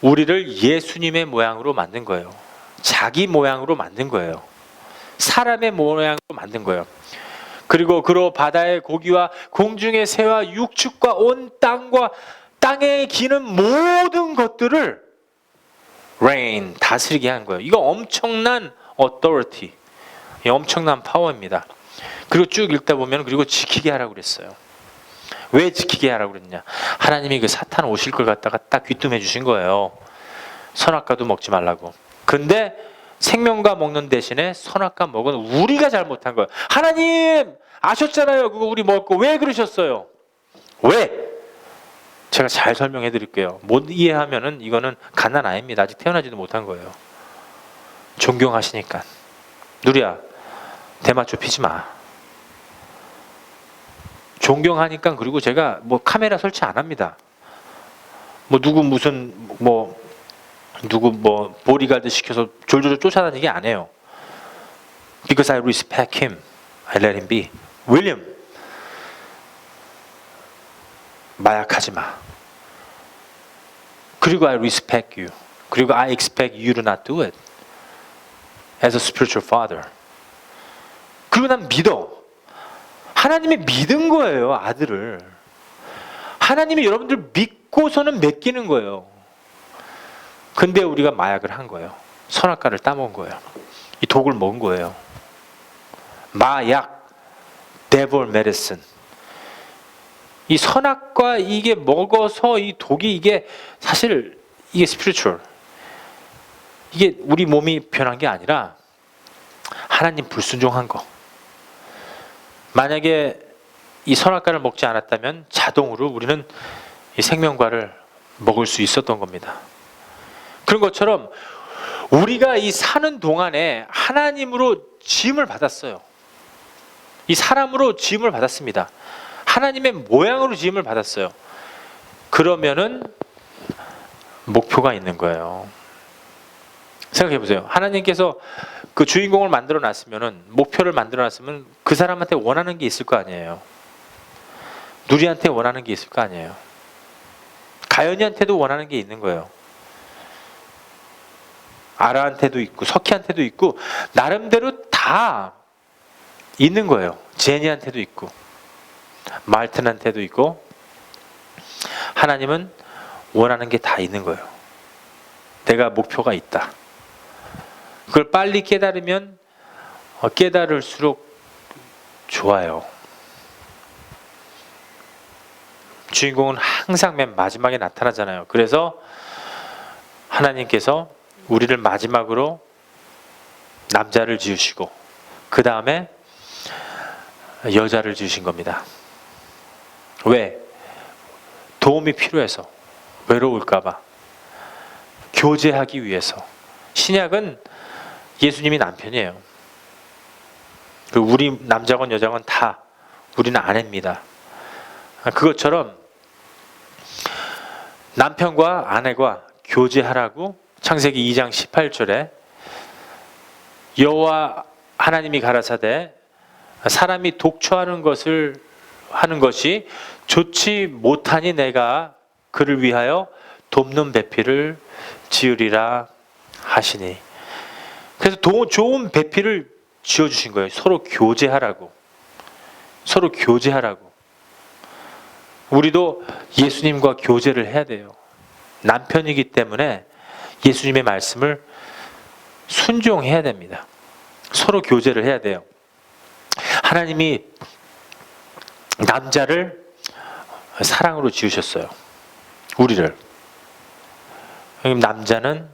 우리를 예수님의 모양으로 만든 거예요. 자기 모양으로 만든 거예요. 사람의 모양으로 만든 거예요. 그리고 그로 바다의 고기와 공중의 새와 육축과 온 땅과 땅에 기는 모든 것들을 reign, 다스리게 한 거예요. 이거 엄청난 authority, 엄청난 파워입니다. 그리고 쭉 읽다 보면 그리고 지키게 하라고 그랬어요. 왜 지키게 하라고 그랬냐? 하나님이 그 사탄 오실 걸 갖다가 딱 귀뜸해 주신 거예요. 선악과도 먹지 말라고. 근데 생명과 먹는 대신에 선악과 먹은 우리가 잘못한 거예요. 하나님 아셨잖아요. 그거 우리 먹을 거 왜 그러셨어요? 왜? 제가 잘 설명해 드릴게요. 못 이해하면은 이거는 갓난 아입니다. 아직 태어나지도 못한 거예요. 존경하시니까. 누리야, 대마초 피지 마. 존경하니까. 그리고 제가 뭐 카메라 설치 안 합니다. 뭐 누구 보디가드 시켜서 졸졸 쫓아다니게 안 해요. Because I respect him, I let him be. 윌리엄, 마약하지 마. 그리고 I respect you. 그리고 I expect you to not do it. As a spiritual father. 그리고 난 믿어. 하나님이 믿은 거예요, 아들을. 하나님이 여러분들 믿고서는 맡기는 거예요. 근데 우리가 마약을 한 거예요. 선악과를 따먹은 거예요. 이 독을 먹은 거예요. 마약, devil medicine. 이 선악과 이게 먹어서 이 독이 이게 사실 이게 spiritual. 이게 우리 몸이 변한 게 아니라 하나님 불순종한 거. 만약에 이 선악과를 먹지 않았다면 자동으로 우리는 이 생명과를 먹을 수 있었던 겁니다. 그런 것처럼 우리가 이 사는 동안에 하나님으로 지음을 받았어요. 이 사람으로 지음을 받았습니다. 하나님의 모양으로 지음을 받았어요. 그러면은 목표가 있는 거예요. 생각해 보세요. 하나님께서 그 주인공을 만들어 놨으면은, 목표를 만들어 놨으면 그 사람한테 원하는 게 있을 거 아니에요. 누리한테 원하는 게 있을 거 아니에요. 가연이한테도 원하는 게 있는 거예요. 아라한테도 있고 석희한테도 있고 나름대로 다 있는 거예요. 제니한테도 있고 말튼한테도 있고. 하나님은 원하는 게 다 있는 거예요. 내가 목표가 있다. 그걸 빨리 깨달으면 깨달을수록 좋아요. 주인공은 항상 맨 마지막에 나타나잖아요. 그래서 하나님께서 우리를 마지막으로 남자를 지으시고 그 다음에 여자를 지으신 겁니다. 왜? 도움이 필요해서, 외로울까봐, 교제하기 위해서. 신약은 예수님이 남편이에요. 우리 남자건 여자건 다 우리는 아내입니다. 그것처럼 남편과 아내가 교제하라고 창세기 2장 18절에 여호와 하나님이 가라사대 사람이 독초하는 것을 하는 것이 좋지 못하니 내가 그를 위하여 돕는 배필을 지으리라 하시니. 그래서 좋은 배필을 지어주신 거예요. 서로 교제하라고. 서로 교제하라고. 우리도 예수님과 교제를 해야 돼요. 남편이기 때문에 예수님의 말씀을 순종해야 됩니다. 서로 교제를 해야 돼요. 하나님이 남자를 사랑으로 지으셨어요. 우리를. 남자는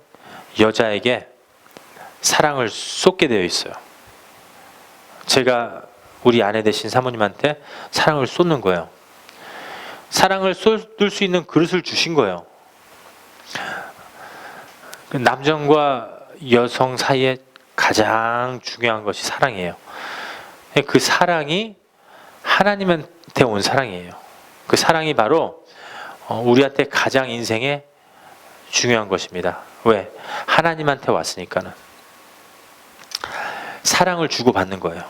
여자에게 사랑을 쏟게 되어 있어요. 제가 우리 아내 되신 사모님한테 사랑을 쏟는 거예요. 사랑을 쏟을 수 있는 그릇을 주신 거예요. 남성과 여성 사이에 가장 중요한 것이 사랑이에요. 그 사랑이 하나님한테 온 사랑이에요. 그 사랑이 바로 우리한테 가장 인생에 중요한 것입니다. 왜? 하나님한테 왔으니까는. 사랑을 주고받는 거예요.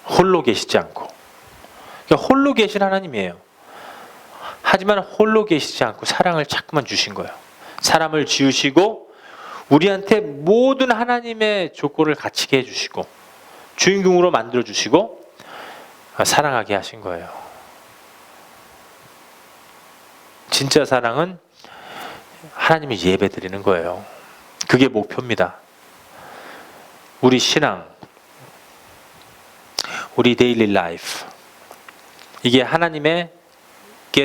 홀로 계시지 않고. 그러니까 홀로 계신 하나님이에요. 하지만 홀로 계시지 않고 사랑을 자꾸만 주신 거예요. 사람을 지으시고 우리한테 모든 하나님의 조건을 갖추게 해주시고 주인공으로 만들어주시고 사랑하게 하신 거예요. 진짜 사랑은 하나님이 예배드리는 거예요. 그게 목표입니다. 우리 신앙, 우리 데일리 라이프, 이게 하나님께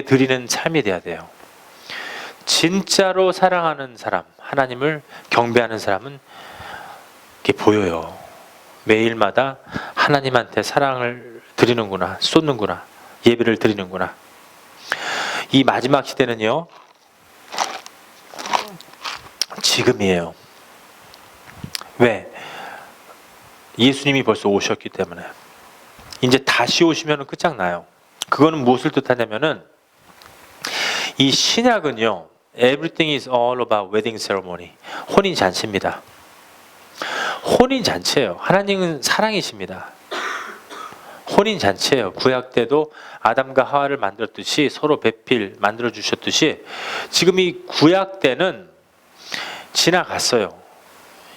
드리는 삶이 돼야 돼요. 진짜로 사랑하는 사람, 하나님을 경배하는 사람은 이게 보여요. 매일마다 하나님한테 사랑을 드리는구나, 쏟는구나, 예배를 드리는구나. 이 마지막 시대는요, 지금이에요. 왜? 예수님이 벌써 오셨기 때문에. 이제 다시 오시면 끝장나요. 그거는 무엇을 뜻하냐면은, 이 신약은요, everything is all about wedding ceremony. 혼인 잔치입니다. 혼인 잔치예요. 하나님은 사랑이십니다. 혼인 잔치예요. 구약 때도 아담과 하와를 만들었듯이 서로 배필 만들어 주셨듯이 지금 이 구약 때는 지나갔어요.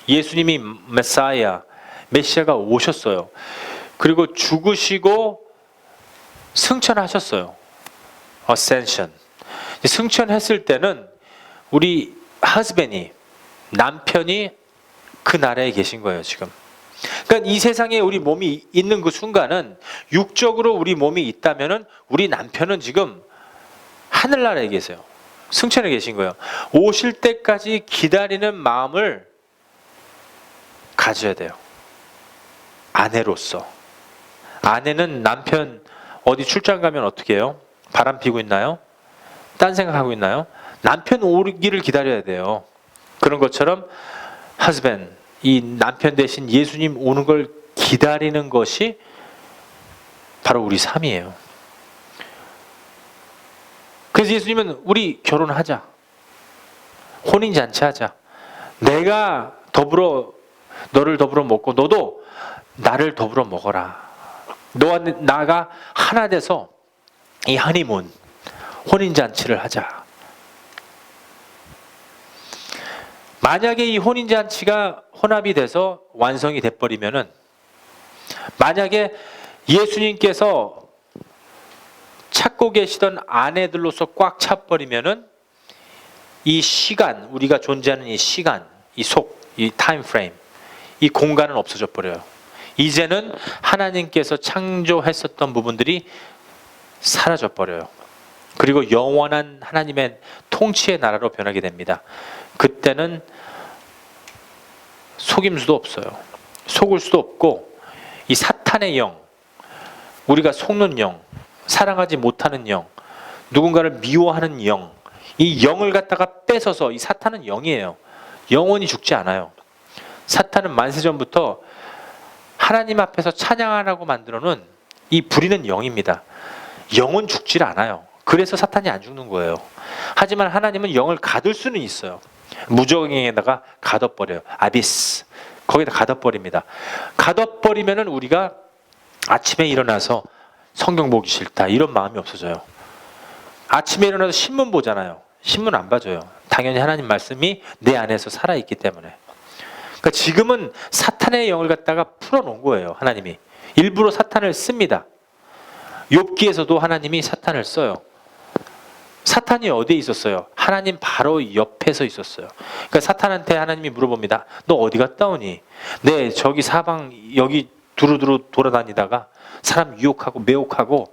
예수님이 메사야, 메시아가 오셨어요. 그리고 죽으시고 승천하셨어요. ascension. 승천했을 때는 우리 husband이, 남편이 그 나라에 계신 거예요, 지금. 그러니까 이 세상에 우리 몸이 있는 그 순간은 육적으로 우리 몸이 있다면은 우리 남편은 지금 하늘나라에 계세요. 승천해 계신 거예요. 오실 때까지 기다리는 마음을 가져야 돼요. 아내로서. 아내는 남편 어디 출장 가면 어떻게 해요? 바람 피고 있나요? 딴 생각하고 있나요? 남편 오기를 기다려야 돼요. 그런 것처럼 husband, 이 남편 대신 예수님 오는 걸 기다리는 것이 바로 우리 삶이에요. 그래서 예수님은 우리 결혼하자. 혼인잔치 하자. 내가 너를 더불어 먹고 너도 나를 더불어 먹어라. 너와 나가 하나 돼서 이 하니문, 혼인잔치를 하자. 만약에 이 혼인잔치가 혼합이 돼서 완성이 돼버리면은, 만약에 예수님께서 찾고 계시던 아내들로서 꽉 차버리면은 이 시간, 우리가 존재하는 이 시간, 이 타임 프레임, 이 공간은 없어져 버려요. 이제는 하나님께서 창조했었던 부분들이 사라져 버려요. 그리고 영원한 하나님의 통치의 나라로 변하게 됩니다. 그때는 속임수도 없어요. 속을 수도 없고, 이 사탄의 영, 우리가 속는 영, 사랑하지 못하는 영, 누군가를 미워하는 영, 이 영을 갖다가 뺏어서, 이 사탄은 영이에요. 영원히 죽지 않아요. 사탄은 만세전부터 하나님 앞에서 찬양 안 하고 만들어 놓은 이 부리는 영입니다. 영은 죽질 않아요. 그래서 사탄이 안 죽는 거예요. 하지만 하나님은 영을 가둘 수는 있어요. 무저갱에다가 가둬버려요. 아비스, 거기다 가둬버립니다. 가둬버리면은 우리가 아침에 일어나서 성경 보기 싫다 이런 마음이 없어져요. 아침에 일어나서 신문 보잖아요. 신문 안 봐줘요. 당연히 하나님 말씀이 내 안에서 살아있기 때문에. 그러니까 지금은 사탄의 영을 갖다가 풀어놓은 거예요. 하나님이 일부러 사탄을 씁니다. 욥기에서도 하나님이 사탄을 써요. 사탄이 어디에 있었어요? 하나님 바로 옆에서 있었어요. 그러니까 사탄한테 하나님이 물어봅니다. 너 어디 갔다 오니? 네, 저기 사방 여기 두루두루 돌아다니다가 사람 유혹하고 매혹하고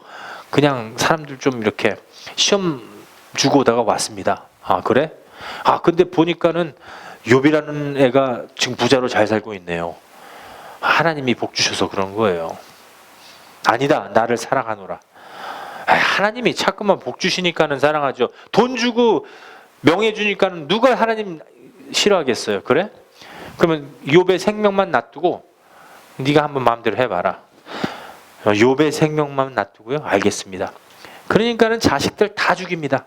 그냥 사람들 좀 이렇게 시험 주고 오다가 왔습니다. 아, 그래? 아, 근데 보니까는 욥이라는 애가 지금 부자로 잘 살고 있네요. 하나님이 복 주셔서 그런 거예요. 아니다, 나를 사랑하노라. 하나님이 자꾸만 복 주시니까는 사랑하죠. 돈 주고 명예 주니까는 누가 하나님 싫어하겠어요? 그래? 그러면 욥의 생명만 놔두고 네가 한번 마음대로 해봐라. 욥의 생명만 놔두고요. 알겠습니다. 그러니까는 자식들 다 죽입니다.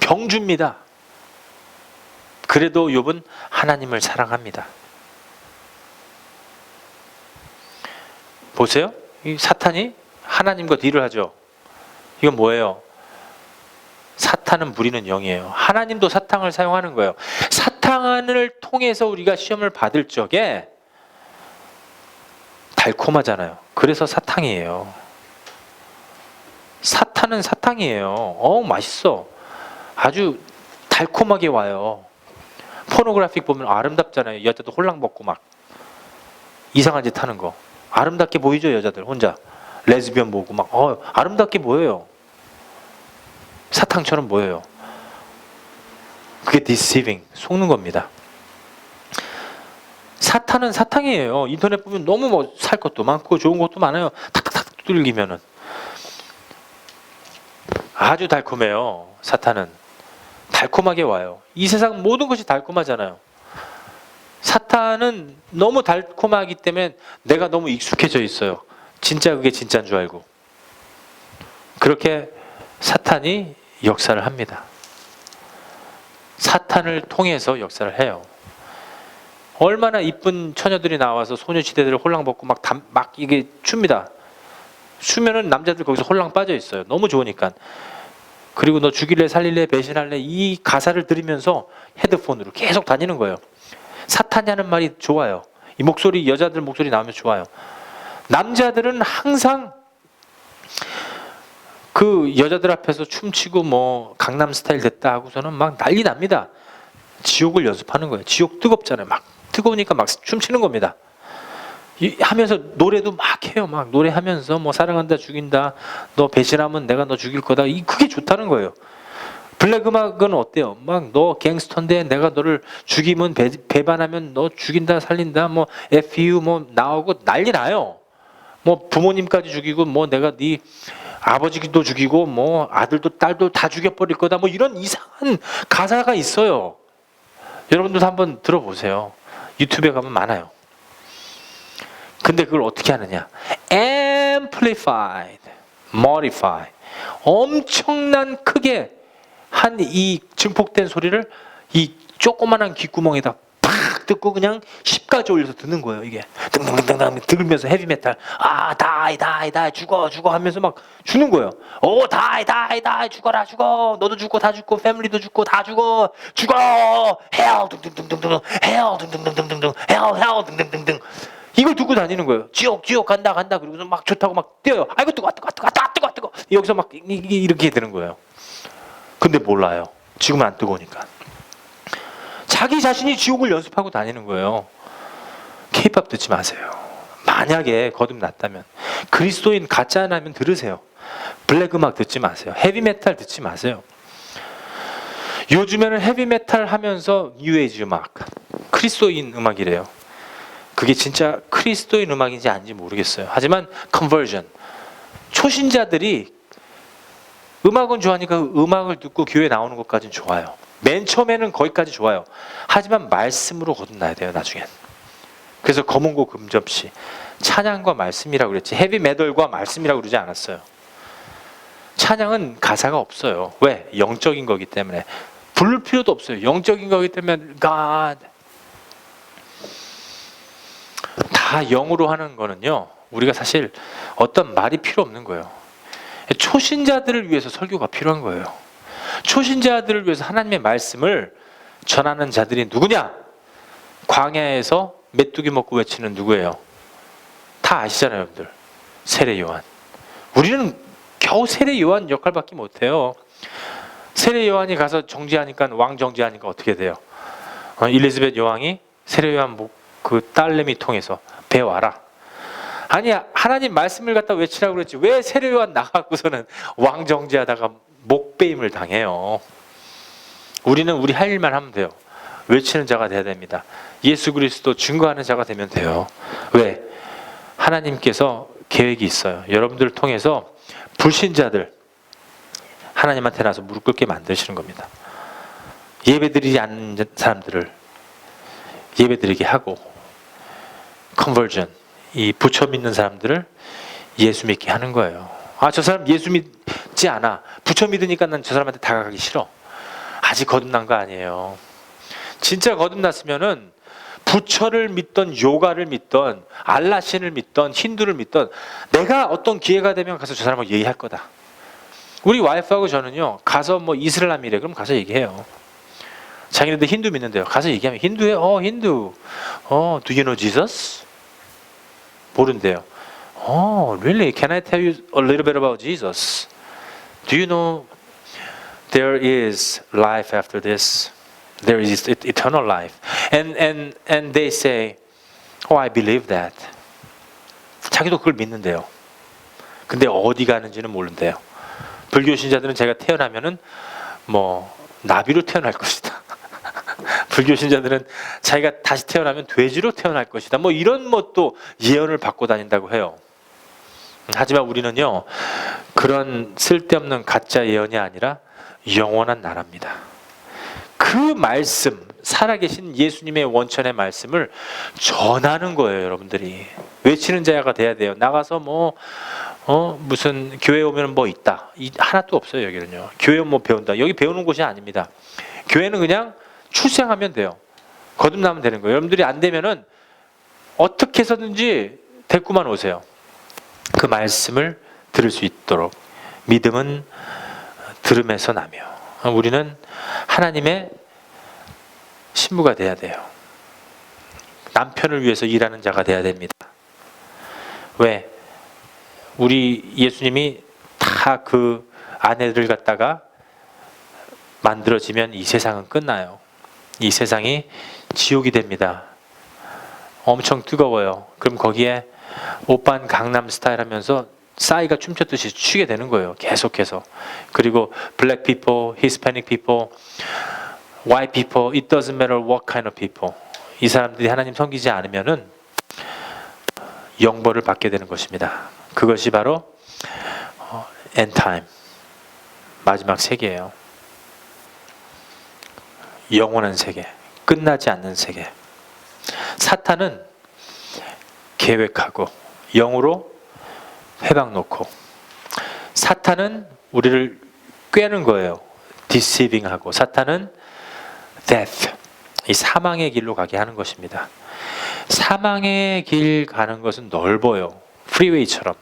병줍니다. 그래도 욥은 하나님을 사랑합니다. 보세요. 이 사탄이 하나님과 딜을 하죠. 이건 뭐예요? 사탄은 부리는 영이에요. 하나님도 사탄을 사용하는 거예요. 사탄을 통해서 우리가 시험을 받을 적에 달콤하잖아요. 그래서 사탕이에요. 사탄은 사탕이에요. 맛있어. 아주 달콤하게 와요. 포노그래픽 보면 아름답잖아요. 여자도 홀랑 벗고 막 이상한 짓 하는 거. 아름답게 보이죠, 여자들 혼자. 레즈비언 보고 막 아름답게 보여요. 사탕처럼 보여요. 그게 deceiving, 속는 겁니다. 사탄은 사탕이에요. 인터넷 보면 너무 뭐 살 것도 많고 좋은 것도 많아요. 탁탁탁 두들기면은 아주 달콤해요. 사탄은 달콤하게 와요. 이 세상 모든 것이 달콤하잖아요. 사탄은 너무 달콤하기 때문에 내가 너무 익숙해져 있어요. 진짜 그게 진짜인 줄 알고. 그렇게 사탄이 역사를 합니다. 사탄을 통해서 역사를 해요. 얼마나 이쁜 처녀들이 나와서 소녀시대들을 홀랑 벗고 막 이게 춥니다. 추면은 남자들 거기서 홀랑 빠져 있어요. 너무 좋으니까. 그리고 너 죽일래 살릴래 배신할래 이 가사를 들으면서 헤드폰으로 계속 다니는 거예요. 사탄이 하는 말이 좋아요. 이 목소리, 여자들 목소리 나오면 좋아요. 남자들은 항상 그 여자들 앞에서 춤추고 뭐 강남 스타일 됐다 하고서는 막 난리 납니다. 지옥을 연습하는 거예요. 지옥 뜨겁잖아요. 막 뜨거우니까 막 춤추는 겁니다. 하면서 노래도 막 해요. 막 노래하면서 뭐 사랑한다, 죽인다, 너 배신하면 내가 너 죽일 거다. 그게 좋다는 거예요. 블랙 음악은 어때요? 막 너 갱스터인데 내가 너를 죽이면 배반하면 너 죽인다, 살린다, 뭐 FU 뭐 나오고 난리 나요. 뭐 부모님까지 죽이고 뭐 내가 네 아버지도 죽이고 뭐 아들도 딸도 다 죽여버릴 거다. 뭐 이런 이상한 가사가 있어요. 여러분들도 한번 들어보세요. 유튜브에 가면 많아요. 근데 그걸 어떻게 하느냐? amplified, modify. 엄청난 크게 한 이 증폭된 소리를 이 조그만한 귓구멍에다 팍 듣고 그냥 10까지 올려서 듣는 거예요. 이게 등등등등 들으면서 헤비메탈 다이 죽어 하면서 막 죽는 거예요. 오 다이 죽어라 죽어 너도 죽고 다 죽고 패밀리도 죽고 다 죽어 hell 등등등등등 hell 등등등등등 hell 등등등등 이걸 듣고 다니는 거예요. 지옥 간다 그러고서 막 좋다고 막 뛰어요. 아이고 뜨거 여기서 막 이렇게 되는 거예요. 근데 몰라요. 지금은 안 뜨거우니까. 자기 자신이 지옥을 연습하고 다니는 거예요. K-pop 듣지 마세요. 만약에 거듭났다면 그리스도인 가짜 하나면 들으세요. 블랙 음악 듣지 마세요. 헤비메탈 듣지 마세요. 요즘에는 헤비메탈 하면서 뉴에이지 음악, 그리스도인 음악이래요. 그게 진짜 그리스도인 음악인지 아닌지 모르겠어요. 하지만 컨버전, 초신자들이 음악은 좋아하니까 음악을 듣고 교회 나오는 것까지는 좋아요. 맨 처음에는 거기까지 좋아요. 하지만 말씀으로 거듭나야 돼요. 나중엔. 그래서 검은고 금접시, 찬양과 말씀이라고 그랬지 헤비메탈과 말씀이라고 그러지 않았어요. 찬양은 가사가 없어요. 왜? 영적인 거기 때문에. 부를 필요도 없어요. 영적인 거기 때문에 God. 다 영으로 하는 거는요, 우리가 사실 어떤 말이 필요 없는 거예요. 초신자들을 위해서 설교가 필요한 거예요. 초신자들을 위해서 하나님의 말씀을 전하는 자들이 누구냐? 광야에서 메뚜기 먹고 외치는 누구예요? 다 아시잖아요, 여러분들. 세례 요한. 우리는 겨우 세례 요한 역할밖에 못해요. 세례 요한이 가서 정지하니까, 왕 정지하니까 어떻게 돼요? 일리자벳 여왕이 세례 요한 그 딸내미 통해서 배워와라. 아니, 하나님 말씀을 갖다 외치라고 그랬지 왜 세례 요한 나가고서는 왕 정지하다가 목배임을 당해요. 우리는 우리 할 일만 하면 돼요. 외치는 자가 돼야 됩니다. 예수 그리스도 증거하는 자가 되면 돼요. 왜? 하나님께서 계획이 있어요. 여러분들을 통해서 불신자들 하나님한테 나서 무릎 꿇게 만드시는 겁니다. 예배드리지 않는 사람들을 예배드리게 하고, 컨버전, 이 부처 믿는 사람들을 예수 믿게 하는 거예요. 저 사람 예수 믿지 않아. 부처 믿으니까 난 저 사람한테 다가가기 싫어. 아직 거듭난 거 아니에요. 진짜 거듭났으면은 부처를 믿던, 요가를 믿던, 알라신을 믿던, 힌두를 믿던, 내가 어떤 기회가 되면 가서 저 사람하고 얘기할 거다. 우리 와이프하고 저는요, 가서 뭐 이슬람이래 그럼 가서 얘기해요. 자기네들 힌두 믿는데요. 가서 얘기하면 힌두에 힌두. Do you know Jesus? 모른대요. Really? Can I tell you a little bit about Jesus? Do you know there is life after this? There is eternal life. And they say, I believe that. 자기도 그걸 믿는데요. 근데 어디 가는지는 모른대요. 불교 신자들은 제가 태어나면은 뭐 나비로 태어날 것이다. 불교 신자들은 자기가 다시 태어나면 돼지로 태어날 것이다. 뭐 이런 또 예언을 받고 다닌다고 해요. 하지만 우리는요, 그런 쓸데없는 가짜 예언이 아니라 영원한 나라입니다. 그 말씀, 살아계신 예수님의 원천의 말씀을 전하는 거예요, 여러분들이. 외치는 자가 돼야 돼요. 나가서 무슨 교회 오면 뭐 있다. 하나도 없어요, 여기는요. 교회 오면 뭐 배운다. 여기 배우는 곳이 아닙니다. 교회는 그냥 출생하면 돼요. 거듭나면 되는 거예요. 여러분들이 안 되면은 어떻게 해서든지 데리고만 오세요. 그 말씀을 들을 수 있도록. 믿음은 들음에서 나며. 우리는 하나님의 신부가 돼야 돼요. 남편을 위해서 일하는 자가 돼야 됩니다. 왜? 우리 예수님이 다 그 아내들 갖다가 만들어지면 이 세상은 끝나요. 이 세상이 지옥이 됩니다. 엄청 뜨거워요. 그럼 거기에 오빤 강남스타일 하면서 싸이가 춤췄듯이 추게 되는 거예요. 계속해서. 그리고 black people, Hispanic people, white people, it doesn't matter what kind of people. 이 사람들이 하나님 섬기지 않으면은 영벌을 받게 되는 것입니다. 그것이 바로 end time, 마지막 세계예요. 영원한 세계, 끝나지 않는 세계. 사탄은 계획하고 영으로 회방 놓고, 사탄은 우리를 꿰는 거예요. deceiving하고, 사탄은 death, 이 사망의 길로 가게 하는 것입니다. 사망의 길 가는 것은 넓어요. 프리웨이처럼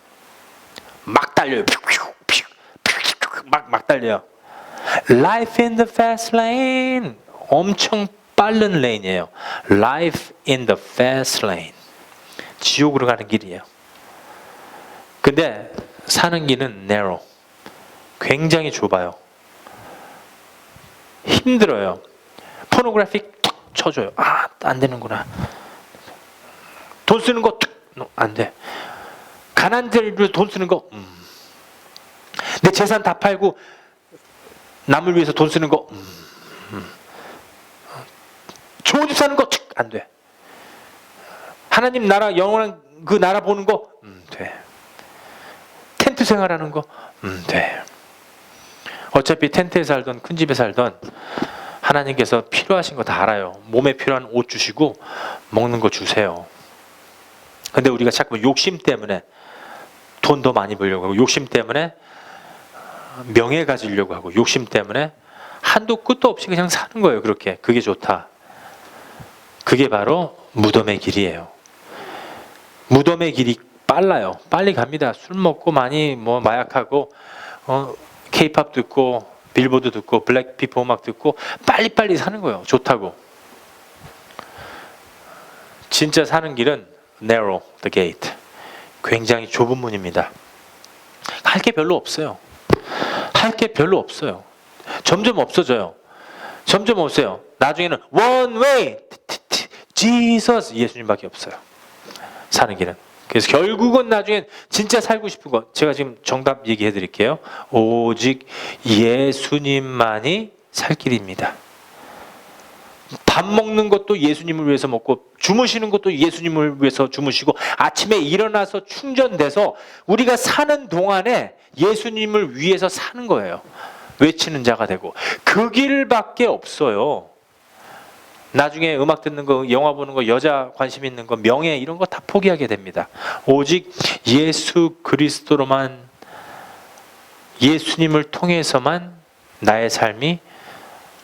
막 달려요. 막 달려요. Life in the fast lane, 엄청 빠른 레인이에요. Life in the fast lane, 지옥으로 가는 길이에요. 근데 사는 길은 narrow, 굉장히 좁아요. 힘들어요. 포노그래픽 툭 쳐줘요. 안 되는구나. 돈 쓰는 거 툭 안 돼. 가난들을 돈 쓰는 거 내 재산 다 팔고 남을 위해서 돈 쓰는 거 좋은 집 사는 거 안 돼. 하나님 나라, 영원한 그 나라 보는 거 돼. 텐트 생활하는 거 돼. 어차피 텐트에 살던 큰 집에 살던 하나님께서 필요하신 거 다 알아요. 몸에 필요한 옷 주시고 먹는 거 주세요. 근데 우리가 자꾸 욕심 때문에 돈 더 많이 벌려고 하고, 욕심 때문에 명예 가지려고 하고, 욕심 때문에 한도 끝도 없이 그냥 사는 거예요. 그렇게. 그게 좋다. 그게 바로 무덤의 길이에요. 무덤의 길이 빨라요. 빨리 갑니다. 술 먹고 많이 마약하고 K-팝 듣고 빌보드 듣고 블랙피플 음악 듣고 빨리빨리 사는 거예요. 좋다고. 진짜 사는 길은 narrow the gate, 굉장히 좁은 문입니다. 할 게 별로 없어요. 할 게 별로 없어요. 점점 없어져요. 점점 없어요. 나중에는 one way Jesus, 예수님밖에 없어요. 사는 길은. 그래서 결국은 나중엔 진짜 살고 싶은 거, 제가 지금 정답 얘기해 드릴게요. 오직 예수님만이 살 길입니다. 밥 먹는 것도 예수님을 위해서 먹고, 주무시는 것도 예수님을 위해서 주무시고, 아침에 일어나서 충전돼서 우리가 사는 동안에 예수님을 위해서 사는 거예요. 외치는 자가 되고. 그 길밖에 없어요. 나중에 음악 듣는 거, 영화 보는 거, 여자 관심 있는 거, 명예 이런 거 다 포기하게 됩니다. 오직 예수 그리스도로만, 예수님을 통해서만 나의 삶이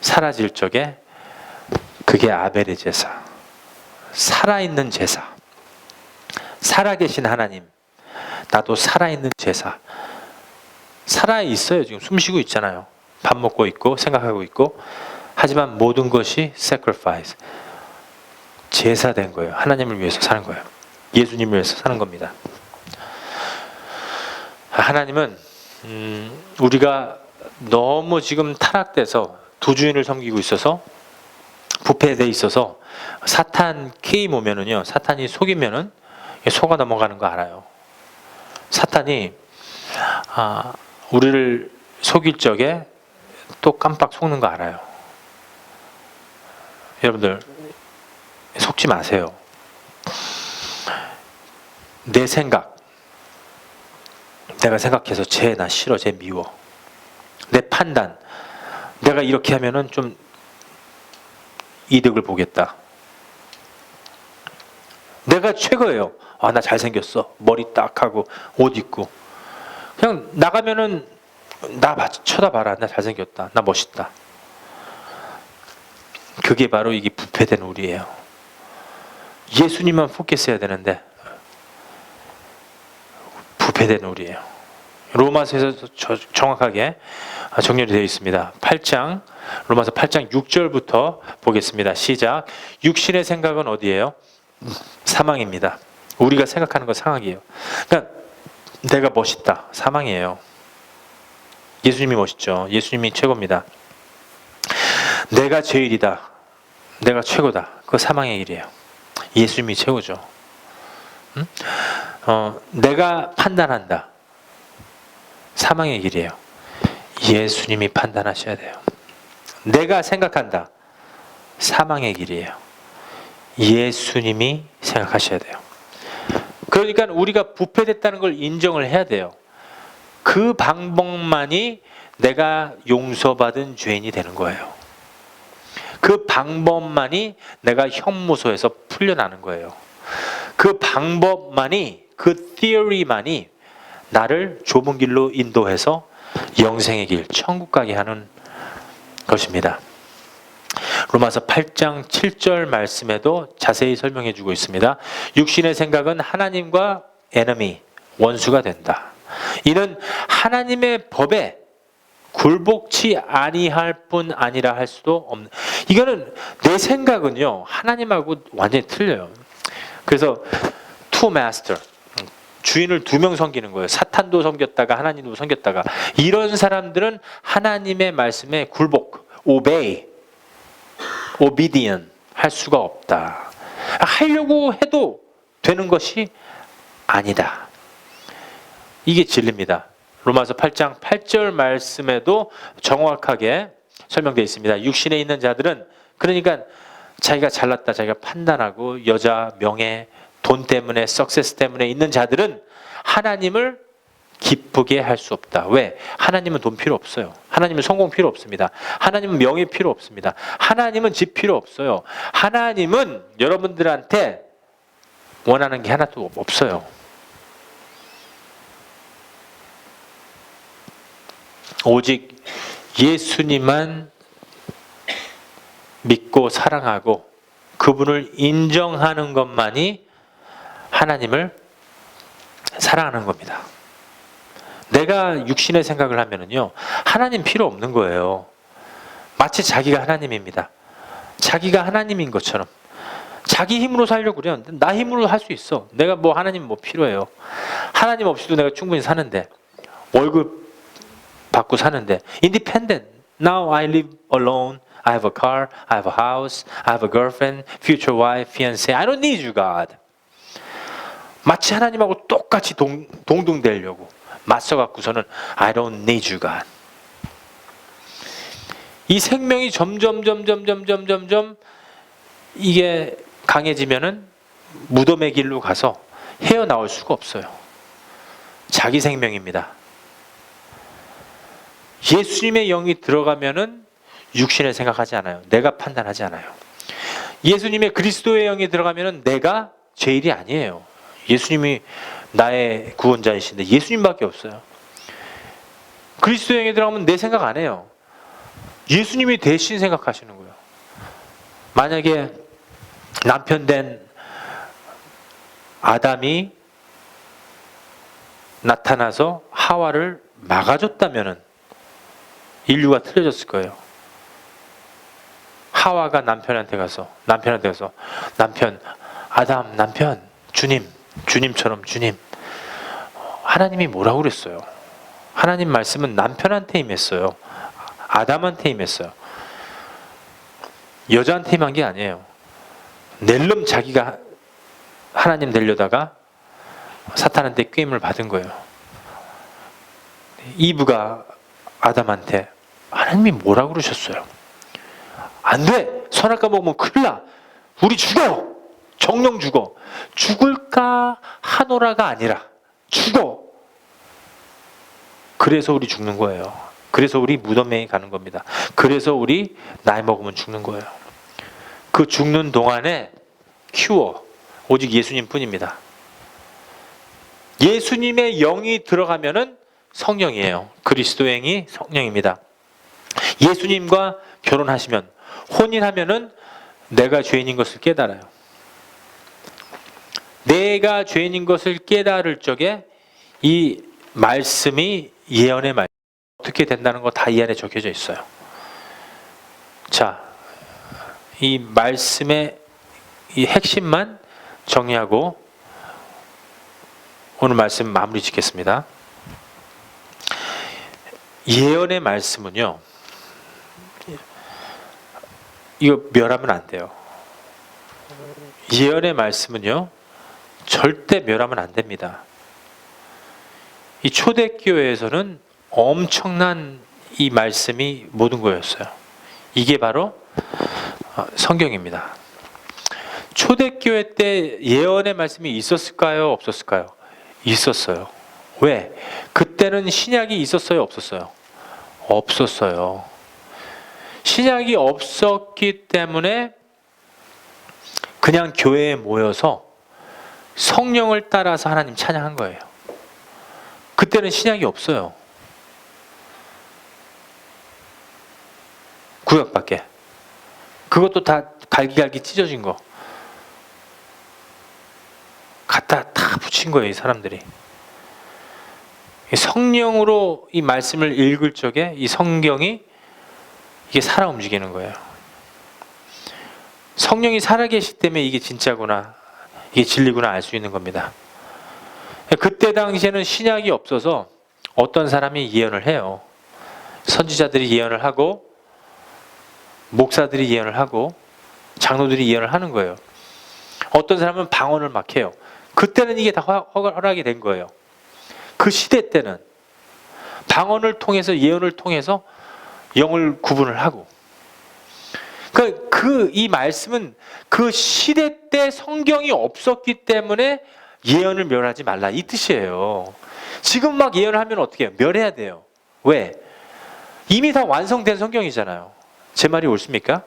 사라질 적에, 그게 아벨의 제사, 살아있는 제사, 살아계신 하나님, 나도 살아있는 제사. 살아있어요. 지금 숨쉬고 있잖아요. 밥 먹고 있고 생각하고 있고. 하지만 모든 것이 sacrifice, 제사된 거예요. 하나님을 위해서 사는 거예요. 예수님을 위해서 사는 겁니다. 하나님은 우리가 너무 지금 타락돼서 두 주인을 섬기고 있어서, 부패돼 있어서, 사탄 게임 오면은요, 사탄이 속이면은 속아 넘어가는 거 알아요. 사탄이 우리를 속일 적에 또 깜빡 속는 거 알아요. 여러분들 속지 마세요. 내 생각, 내가 생각해서 쟤 나 싫어, 쟤 미워. 내 판단, 내가 이렇게 하면은 좀 이득을 보겠다. 내가 최고예요. 아, 나 잘생겼어. 머리 딱 하고 옷 입고 그냥 나가면은 나 쳐다봐라. 나 잘생겼다. 나 멋있다. 그게 바로 이게 부패된 우리예요. 예수님만 포커스해야 되는데 부패된 우리예요. 로마서에서 정확하게 정렬이 되어 있습니다. 8장 로마서 8장 6절부터 보겠습니다. 시작. 육신의 생각은 어디예요? 사망입니다. 우리가 생각하는 건 상악이에요. 그러니까 내가 멋있다. 사망이에요. 예수님이 멋있죠. 예수님이 최고입니다. 내가 제일이다. 내가 최고다. 그거 사망의 일이에요. 예수님이 최고죠. 내가 판단한다. 사망의 길이에요. 예수님이 판단하셔야 돼요. 내가 생각한다. 사망의 길이에요. 예수님이 생각하셔야 돼요. 그러니까 우리가 부패됐다는 걸 인정을 해야 돼요. 그 방법만이 내가 용서받은 죄인이 되는 거예요. 그 방법만이 내가 형무소에서 풀려나는 거예요. 그 방법만이, 그 theory만이 나를 좁은 길로 인도해서 영생의 길, 천국 가게 하는 것입니다. 로마서 8장 7절 말씀에도 자세히 설명해 주고 있습니다. 육신의 생각은 하나님과 enemy, 원수가 된다. 이는 하나님의 법에 굴복치 아니할 뿐 아니라 할 수도 없는. 이거는 내 생각은요 하나님하고 완전히 틀려요. 그래서 two master, 주인을 두 명 섬기는 거예요. 사탄도 섬겼다가 하나님도 섬겼다가. 이런 사람들은 하나님의 말씀에 굴복, obey, obedient 할 수가 없다. 하려고 해도 되는 것이 아니다. 이게 진리입니다. 로마서 8장 8절 말씀에도 정확하게 설명되어 있습니다. 육신에 있는 자들은, 그러니까 자기가 잘났다, 자기가 판단하고 여자, 명예, 돈 때문에, 석세스 때문에 있는 자들은 하나님을 기쁘게 할 수 없다. 왜? 하나님은 돈 필요 없어요. 하나님은 성공 필요 없습니다. 하나님은 명예 필요 없습니다. 하나님은 집 필요 없어요. 하나님은 여러분들한테 원하는 게 하나도 없어요. 오직 예수님만 믿고 사랑하고 그분을 인정하는 것만이 하나님을 사랑하는 겁니다. 내가 육신의 생각을 하면은요, 하나님 필요 없는 거예요. 마치 자기가 하나님입니다. 자기가 하나님인 것처럼 자기 힘으로 살려고 그래요. 나 힘으로 할 수 있어. 내가 뭐 하나님 뭐 필요해요. 하나님 없이도 내가 충분히 사는데, 월급 받고 사는데, independent. Now I live alone. I have a car. I have a house. I have a girlfriend, future wife, fiancé. I don't need you, God. 마치 하나님하고 똑같이 동등되려고 맞서갖고서는 I don't need you, God. 이 생명이 점점 이게 강해지면은 무덤의 길로 가서 헤어나올 수가 없어요. 자기 생명입니다. 예수님의 영이 들어가면은 육신을 생각하지 않아요. 내가 판단하지 않아요. 예수님의 그리스도의 영이 들어가면은 내가 죄인이 아니에요. 예수님이 나의 구원자이신데 예수님밖에 없어요. 그리스도의 영이 들어가면 내 생각 안 해요. 예수님이 대신 생각하시는 거예요. 만약에 남편 된 아담이 나타나서 하와를 막아줬다면은 인류가 틀려졌을 거예요. 하와가 남편한테 가서 남편, 아담, 남편, 주님처럼 주님. 하나님이 뭐라고 그랬어요? 하나님 말씀은 남편한테 임했어요. 아담한테 임했어요. 여자한테 임한 게 아니에요. 낼름 자기가 하나님 되려다가 사탄한테 꾀임을 받은 거예요. 이브가 아담한테 하나님이 뭐라고 그러셨어요? 안 돼! 선악과 먹으면 큰일 나. 우리 죽어. 정령 죽어. 죽을까 하노라가 아니라 죽어. 그래서 우리 죽는 거예요. 그래서 우리 무덤에 가는 겁니다. 그래서 우리 나이 먹으면 죽는 거예요. 그 죽는 동안에 큐어 오직 예수님 뿐입니다. 예수님의 영이 들어가면은 성령이에요. 그리스도의 영이 성령입니다. 예수님과 결혼하시면, 혼인하면은 내가 죄인인 것을 깨달아요. 내가 죄인인 것을 깨달을 적에 이 말씀이 예언의 말씀 어떻게 된다는 거 다 이 안에 적혀져 있어요. 자, 이 말씀의 이 핵심만 정리하고 오늘 말씀 마무리 짓겠습니다. 예언의 말씀은요, 이거 멸하면 안 돼요. 예언의 말씀은요, 절대 멸하면 안 됩니다. 이 초대교회에서는 엄청난 이 말씀이 모든 거였어요. 이게 바로 성경입니다. 초대교회 때 예언의 말씀이 있었을까요? 없었을까요? 있었어요. 왜? 그때는 신약이 있었어요? 없었어요? 없었어요. 신약이 없었기 때문에 그냥 교회에 모여서 성령을 따라서 하나님 찬양한 거예요. 그때는 신약이 없어요. 구약밖에. 그것도 다 갈기갈기 찢어진 거 갖다 다 붙인 거예요, 이 사람들이. 성령으로 이 말씀을 읽을 적에 이 성경이 이게 살아 움직이는 거예요. 성령이 살아계시기 때문에 이게 진짜구나, 이게 진리구나 알 수 있는 겁니다. 그때 당시에는 신약이 없어서 어떤 사람이 예언을 해요. 선지자들이 예언을 하고 목사들이 예언을 하고 장로들이 예언을 하는 거예요. 어떤 사람은 방언을 막 해요. 그때는 이게 다 허락이 된 거예요. 그 시대 때는 방언을 통해서, 예언을 통해서 영을 구분을 하고, 이 말씀은 그 시대 때 성경이 없었기 때문에 예언을 멸하지 말라 이 뜻이에요. 지금 막 예언을 하면 어떻게 해요? 멸해야 돼요. 왜? 이미 다 완성된 성경이잖아요. 제 말이 옳습니까?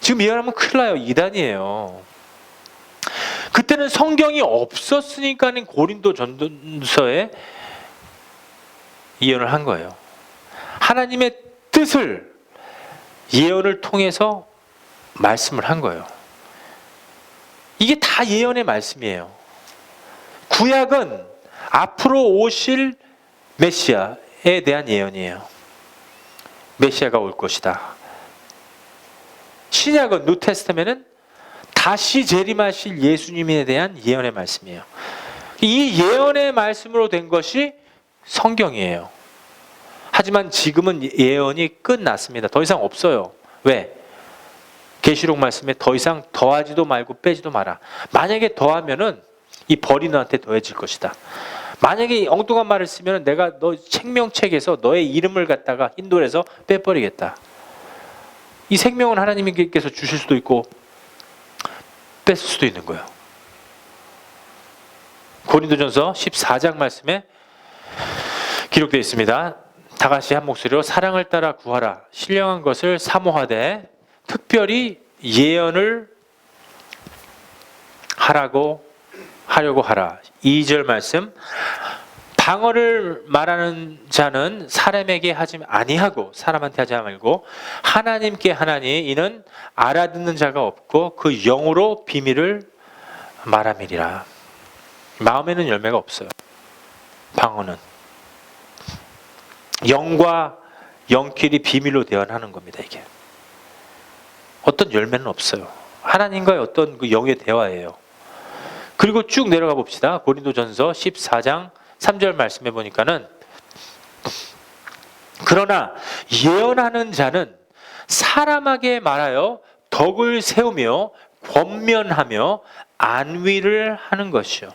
지금 예언하면 큰일 나요. 이단이에요. 그때는 성경이 없었으니까는 고린도 전서에 예언을 한 거예요. 하나님의 뜻을 예언을 통해서 말씀을 한 거예요. 이게 다 예언의 말씀이에요. 구약은 앞으로 오실 메시아에 대한 예언이에요. 메시아가 올 것이다. 신약은, 뉴테스트먼트는 다시 재림하실 예수님에 대한 예언의 말씀이에요. 이 예언의 말씀으로 된 것이 성경이에요. 하지만 지금은 예언이 끝났습니다. 더 이상 없어요. 왜? 계시록 말씀에 더 이상 더하지도 말고 빼지도 마라. 만약에 더하면은 이 벌이 너한테 더해질 것이다. 만약에 엉뚱한 말을 쓰면 내가 너 생명책에서 너의 이름을 갖다가 힌돌에서 빼버리겠다. 이 생명은 하나님께서 주실 수도 있고 뺐을 수도 있는 거예요. 고린도전서 14장 말씀에 기록되어 있습니다. 다 같이 한 목소리로 사랑을 따라 구하라. 신령한 것을 사모하되 특별히 예언을 하려고 하라. 2절 말씀. 방언을 말하는 자는 사람에게 하지 아니하고, 사람한테 하지 말고 하나님께 하나니, 이는 알아듣는 자가 없고 그 영으로 비밀을 말함이리라. 마음에는 열매가 없어요. 방언은 영과 영끼리 비밀로 대화하는 겁니다. 이게 어떤 열매는 없어요. 하나님과의 어떤 그 영의 대화예요. 그리고 쭉 내려가 봅시다. 고린도전서 14장 3절 말씀해 보니까는, 그러나 예언하는 자는 사람에게 말하여 덕을 세우며 권면하며 안위를 하는 것이요.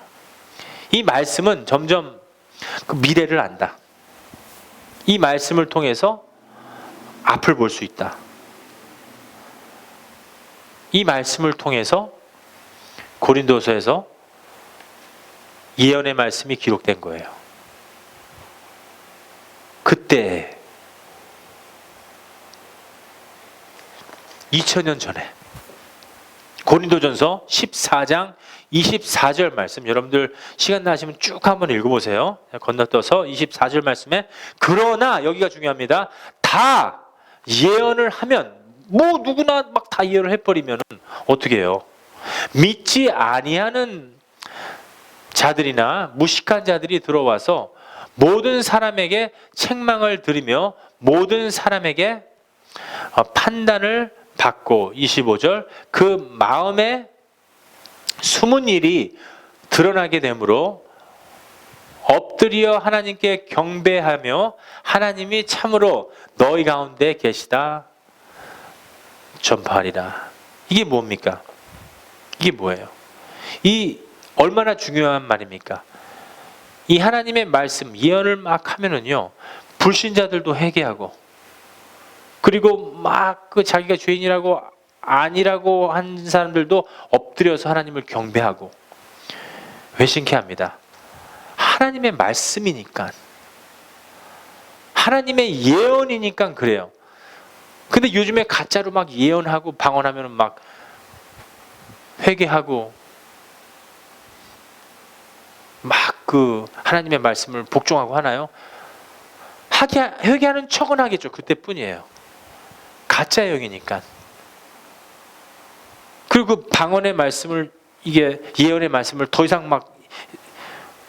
이 말씀은 점점 그 미래를 안다. 이 말씀을 통해서 앞을 볼 수 있다. 이 말씀을 통해서 고린도서에서 예언의 말씀이 기록된 거예요. 그때 2000년 전에 고린도전서 14장 24절 말씀, 여러분들 시간 나시면 쭉 한번 읽어보세요. 건너떠서 24절 말씀에 그러나, 여기가 중요합니다. 다 예언을 하면, 뭐 누구나 막 다 예언을 해버리면 어떻게 해요? 믿지 아니하는 자들이나 무식한 자들이 들어와서 모든 사람에게 책망을 들으며 모든 사람에게 판단을 받고, 25절, 그 마음에 숨은 일이 드러나게 되므로 엎드려 하나님께 경배하며 하나님이 참으로 너희 가운데 계시다 전파하리라. 이게 뭡니까? 이게 뭐예요? 이 얼마나 중요한 말입니까? 이 하나님의 말씀, 예언을 막 하면은요, 불신자들도 회개하고, 그리고 막 그 자기가 죄인이라고 아니라고 한 사람들도 엎드려서 하나님을 경배하고 회심케 합니다. 하나님의 말씀이니까, 하나님의 예언이니까 그래요. 근데 요즘에 가짜로 막 예언하고 방언하면 막 회개하고 막 그 하나님의 말씀을 복종하고 하나요? 회개하는 척은 하겠죠. 그때뿐이에요. 가짜 영이니까. 그리고 그 방언의 말씀을, 이게 예언의 말씀을 더 이상 막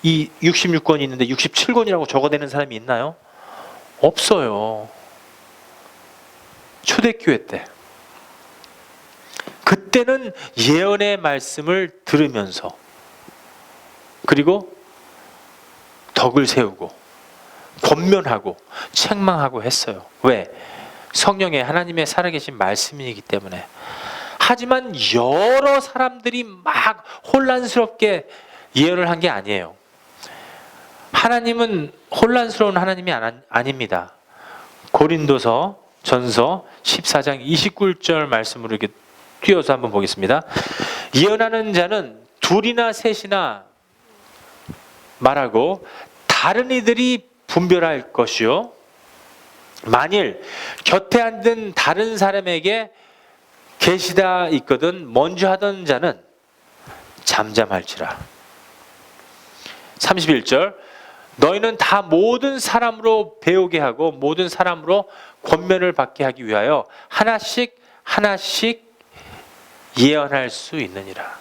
이 66권이 있는데 67권이라고 적어내는 사람이 있나요? 없어요. 초대교회 때. 그때는 예언의 말씀을 들으면서, 그리고 덕을 세우고 권면하고 책망하고 했어요. 왜? 성령의, 하나님의 살아계신 말씀이기 때문에. 하지만 여러 사람들이 막 혼란스럽게 예언을 한 게 아니에요. 하나님은 혼란스러운 하나님이 아닙니다. 고린도서 전서 14장 29절 말씀으로 이렇게 띄워서 한번 보겠습니다. 예언하는 자는 둘이나 셋이나 말하고 다른 이들이 분별할 것이요, 만일 곁에 앉은 다른 사람에게 계시다 있거든 먼저 하던 자는 잠잠할지라. 31절, 너희는 다 모든 사람으로 배우게 하고 모든 사람으로 권면을 받게 하기 위하여 하나씩 하나씩 예언할 수 있느니라.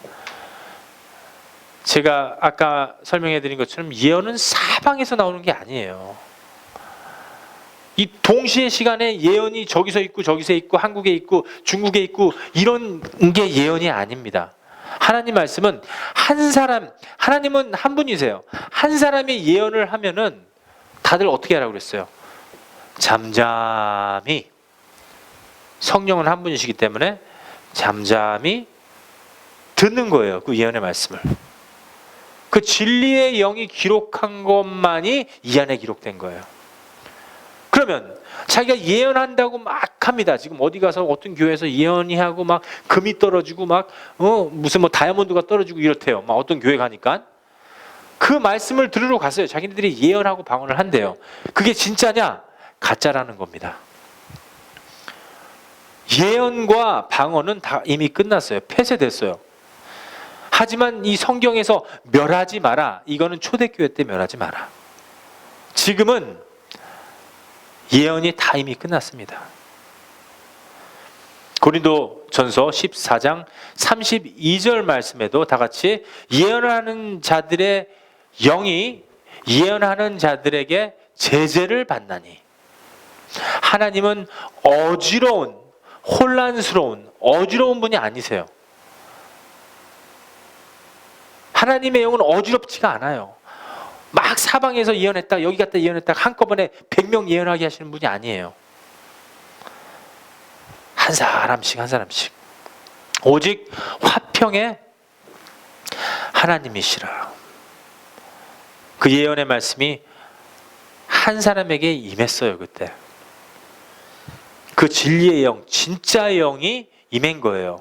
제가 아까 설명해 드린 것처럼 예언은 사방에서 나오는 게 아니에요. 이 동시에 시간에 예언이 저기서 있고 저기서 있고 한국에 있고 중국에 있고 이런 게 예언이 아닙니다. 하나님 말씀은 하나님은 한 분이세요. 한 사람이 예언을 하면은 다들 어떻게 하라고 그랬어요? 잠잠히. 성령은 한 분이시기 때문에 잠잠히 듣는 거예요. 그 예언의 말씀을. 그 진리의 영이 기록한 것만이 이 안에 기록된 거예요. 그러면 자기가 예언한다고 막 합니다. 지금 어디 가서 어떤 교회에서 예언이 하고 막 금이 떨어지고 막 무슨 뭐 다이아몬드가 떨어지고 이렇대요. 막 어떤 교회 가니까 그 말씀을 들으러 갔어요. 자기네들이 예언하고 방언을 한대요. 그게 진짜냐? 가짜라는 겁니다. 예언과 방언은 다 이미 끝났어요. 폐쇄됐어요. 하지만 이 성경에서 멸하지 마라. 이거는 초대교회 때 멸하지 마라. 지금은 예언이 다 이미 끝났습니다. 고린도 전서 14장 32절 말씀에도 다 같이 예언하는 자들의 영이 예언하는 자들에게 제재를 받나니, 하나님은 어지러운, 혼란스러운, 어지러운 분이 아니세요. 하나님의 영은 어지럽지가 않아요. 막 사방에서 예언했다, 여기 갔다 예언했다, 한꺼번에 100명 예언하게 하시는 분이 아니에요. 한 사람씩 한 사람씩. 오직 화평의 하나님이시라. 그 예언의 말씀이 한 사람에게 임했어요. 그때 그 진리의 영, 진짜의 영이 임한 거예요.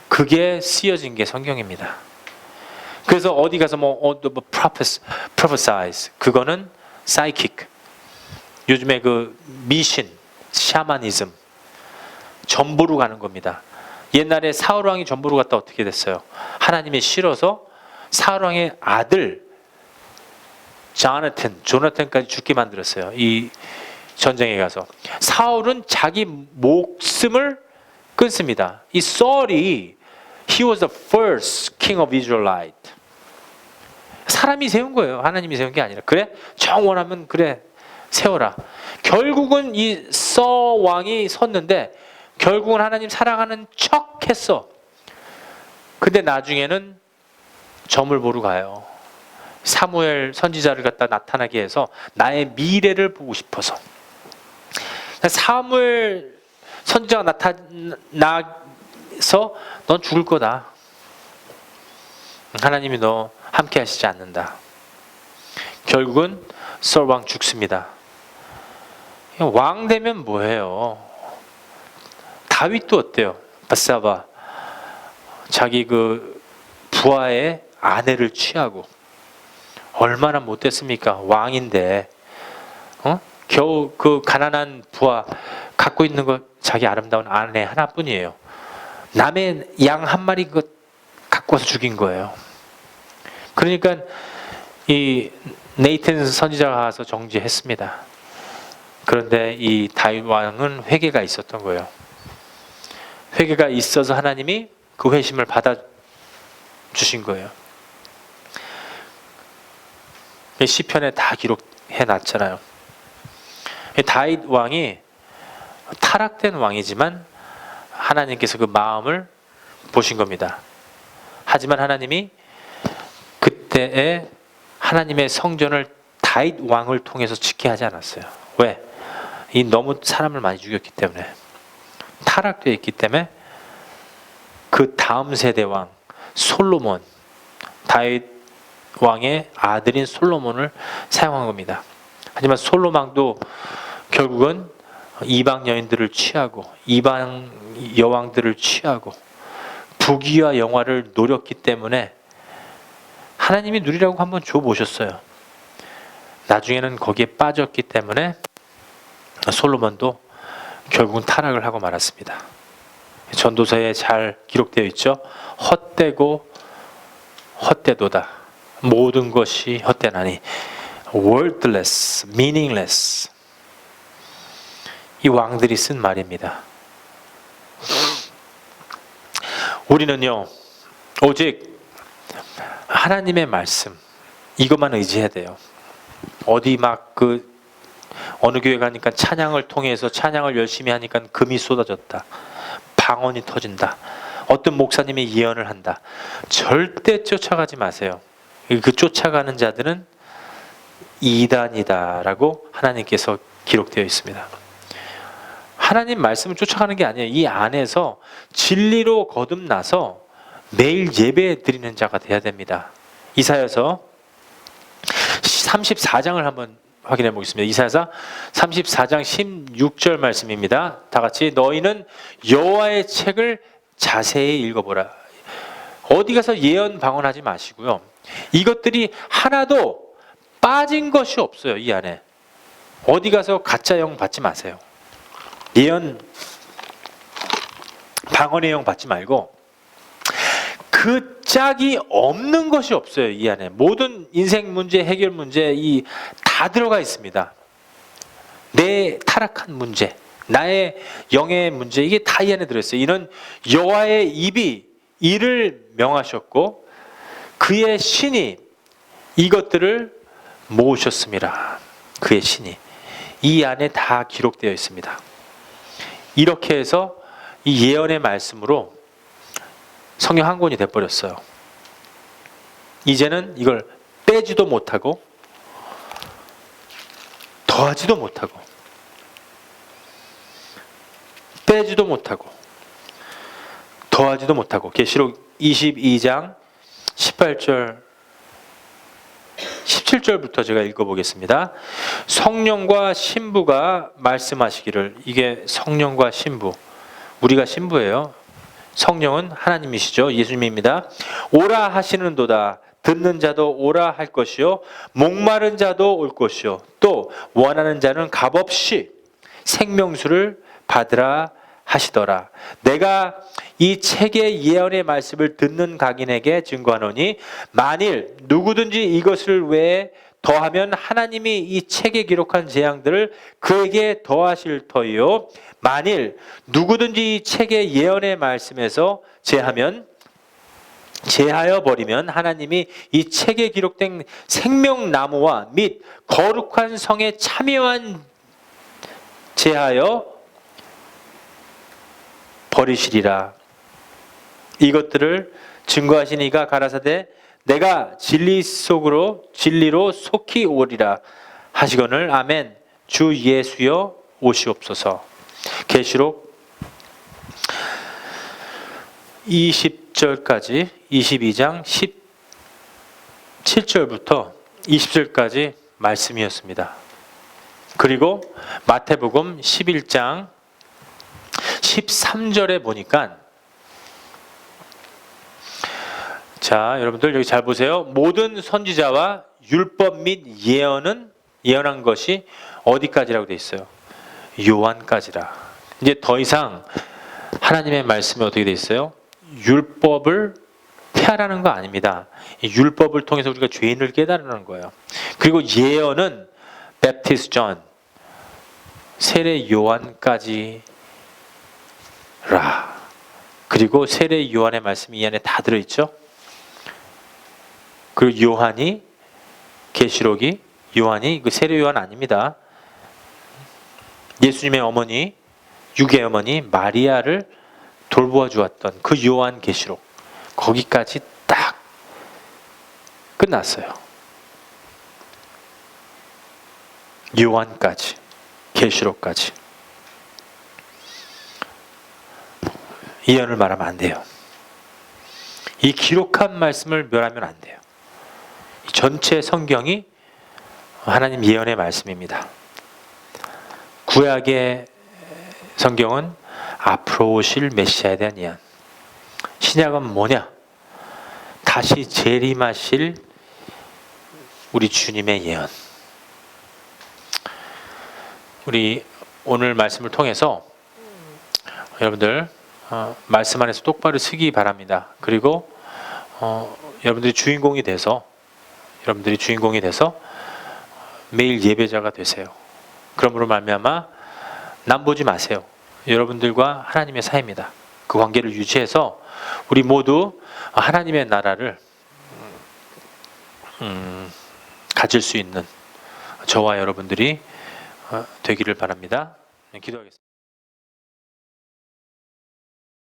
그게 쓰여진 게 성경입니다. 그래서 어디 가서 prophesize 그거는 psychic. 요즘에 그 미신, 샤머니즘 전보로 가는 겁니다. 옛날에 사울 왕이 전보로 갔다 어떻게 됐어요? 하나님이 싫어서 사울 왕의 아들 조나탄까지 죽게 만들었어요. 이 전쟁에 가서 사울은 자기 목숨을 끊습니다. 이 사울이 he was the first king of Israelite. 사람이 세운 거예요. 하나님이 세운 게 아니라. 그래? 정 원하면 그래 세워라. 결국은 이 서 왕이 섰는데 결국은 하나님 사랑하는 척 했어. 근데 나중에는 점을 보러 가요. 사무엘 선지자를 갖다 나타나게 해서 나의 미래를 보고 싶어서. 사무엘 선지자가 나타나서 넌 죽을 거다. 하나님이 너 함께 하시지 않는다. 결국은 설 왕 죽습니다. 왕 되면 뭐해요? 다윗도 어때요? 바세바 자기 그 부하의 아내를 취하고 얼마나 못됐습니까? 왕인데 겨우 그 가난한 부하 갖고 있는 거 자기 아름다운 아내 하나뿐이에요. 남의 양 한 마리 그 갖고 와서 죽인 거예요. 그러니까 이 네이튼 선지자가 가서 정지했습니다. 그런데 이 다윗 왕은 회개가 있었던 거예요. 회개가 있어서 하나님이 그 회심을 받아 주신 거예요. 시편에 다 기록해 놨잖아요. 다윗 왕이 타락된 왕이지만 하나님께서 그 마음을 보신 겁니다. 하지만 하나님이 그때에 하나님의 성전을 다윗 왕을 통해서 지키게 하지 않았어요. 왜? 이 너무 사람을 많이 죽였기 때문에, 타락되어 있기 때문에 그 다음 세대 왕 솔로몬, 다윗 왕의 아들인 솔로몬을 사용한 겁니다. 하지만 솔로몬도 결국은 이방 여인들을 취하고 이방 여왕들을 취하고 부귀와 영화를 노렸기 때문에 하나님이 누리라고 한번 줘보셨어요. 나중에는 거기에 빠졌기 때문에 솔로몬도 결국은 타락을 하고 말았습니다. 전도서에 잘 기록되어 있죠. 헛되고 헛되도다. 모든 것이 헛되나니 worthless, meaningless. 이 왕들이 쓴 말입니다. 우리는요 오직 하나님의 말씀 이것만 의지해야 돼요. 어디 막 어느 교회 가니까 찬양을 통해서 찬양을 열심히 하니까 금이 쏟아졌다, 방언이 터진다, 어떤 목사님이 예언을 한다. 절대 쫓아가지 마세요. 그 쫓아가는 자들은 이단이다라고 하나님께서 기록되어 있습니다. 하나님 말씀을 쫓아가는 게 아니에요. 이 안에서 진리로 거듭나서 매일 예배 드리는 자가 돼야 됩니다. 이사야서 34장을 한번 확인해 보겠습니다. 이사야서 34장 16절 말씀입니다. 다 같이 너희는 여호와의 책을 자세히 읽어보라. 어디 가서 예언 방언하지 마시고요. 이것들이 하나도 빠진 것이 없어요. 이 안에 어디 가서 가짜 영 받지 마세요. 예언 방언의 영 받지 말고 그 짝이 없는 것이 없어요. 이 안에 모든 인생 문제, 해결 문제 다 들어가 있습니다. 내 타락한 문제, 나의 영의 문제, 이게 다 이 안에 들어있어요. 이는 여호와의 입이 이를 명하셨고 그의 신이 이것들을 모으셨습니다. 그의 신이 이 안에 다 기록되어 있습니다. 이렇게 해서 이 예언의 말씀으로 성경 한 권이 돼버렸어요. 이제는 이걸 빼지도 못하고 더하지도 못하고 빼지도 못하고 더하지도 못하고. 계시록 22장 18절 17절부터 제가 읽어보겠습니다. 성령과 신부가 말씀하시기를. 이게 성령과 신부, 우리가 신부예요. 성령은 하나님이시죠. 예수님입니다. 오라 하시는도다. 듣는 자도 오라 할 것이요 목마른 자도 올 것이요 또 원하는 자는 값없이 생명수를 받으라 하시더라. 내가 이 책의 예언의 말씀을 듣는 각인에게 증거하노니 만일 누구든지 이것을 외에 더하면 하나님이 이 책에 기록한 재앙들을 그에게 더하실 터이요 만일 누구든지 이 책의 예언의 말씀에서 제하여 버리면 하나님이 이 책에 기록된 생명나무와 및 거룩한 성에 참여한 제하여 버리시리라. 이것들을 증거하신 이가 가라사대 내가 진리로 속히 오리라 하시거늘. 아멘. 주 예수여 오시옵소서. 계시록 20절까지 22장 17절부터 20절까지 말씀이었습니다. 그리고 마태복음 11장 13절에 보니까 자, 여러분들 여기 잘 보세요. 모든 선지자와 율법 및 예언한 것이 어디까지라고 돼 있어요? 요한까지라. 이제 더 이상 하나님의 말씀이 어떻게 돼 있어요? 율법을 폐하라는 거 아닙니다. 율법을 통해서 우리가 죄인을 깨달으라는 거예요. 그리고 예언은 베프티스트 존, 세례 요한까지라. 그리고 세례 요한의 말씀이 이 안에 다 들어있죠. 그리고 요한이 계시록이 요한이 그 세례 요한 아닙니다. 예수님의 어머니 유괴 어머니 마리아를 돌보아 주었던 그 요한 계시록 거기까지 딱 끝났어요. 요한까지 계시록까지 예언을 말하면 안 돼요. 이 기록한 말씀을 멸하면 안 돼요. 전체 성경이 하나님 예언의 말씀입니다. 구약의 성경은 앞으로 오실 메시아에 대한 예언. 신약은 뭐냐? 다시 재림하실 우리 주님의 예언. 우리 오늘 말씀을 통해서 여러분들 말씀 안에서 똑바로 서기 바랍니다. 그리고 여러분들이 주인공이 돼서 매일 예배자가 되세요. 그러므로 말미암아 남 보지 마세요. 여러분들과 하나님의 사이입니다. 그 관계를 유지해서 우리 모두 하나님의 나라를 가질 수 있는 저와 여러분들이 되기를 바랍니다. 기도하겠습니다.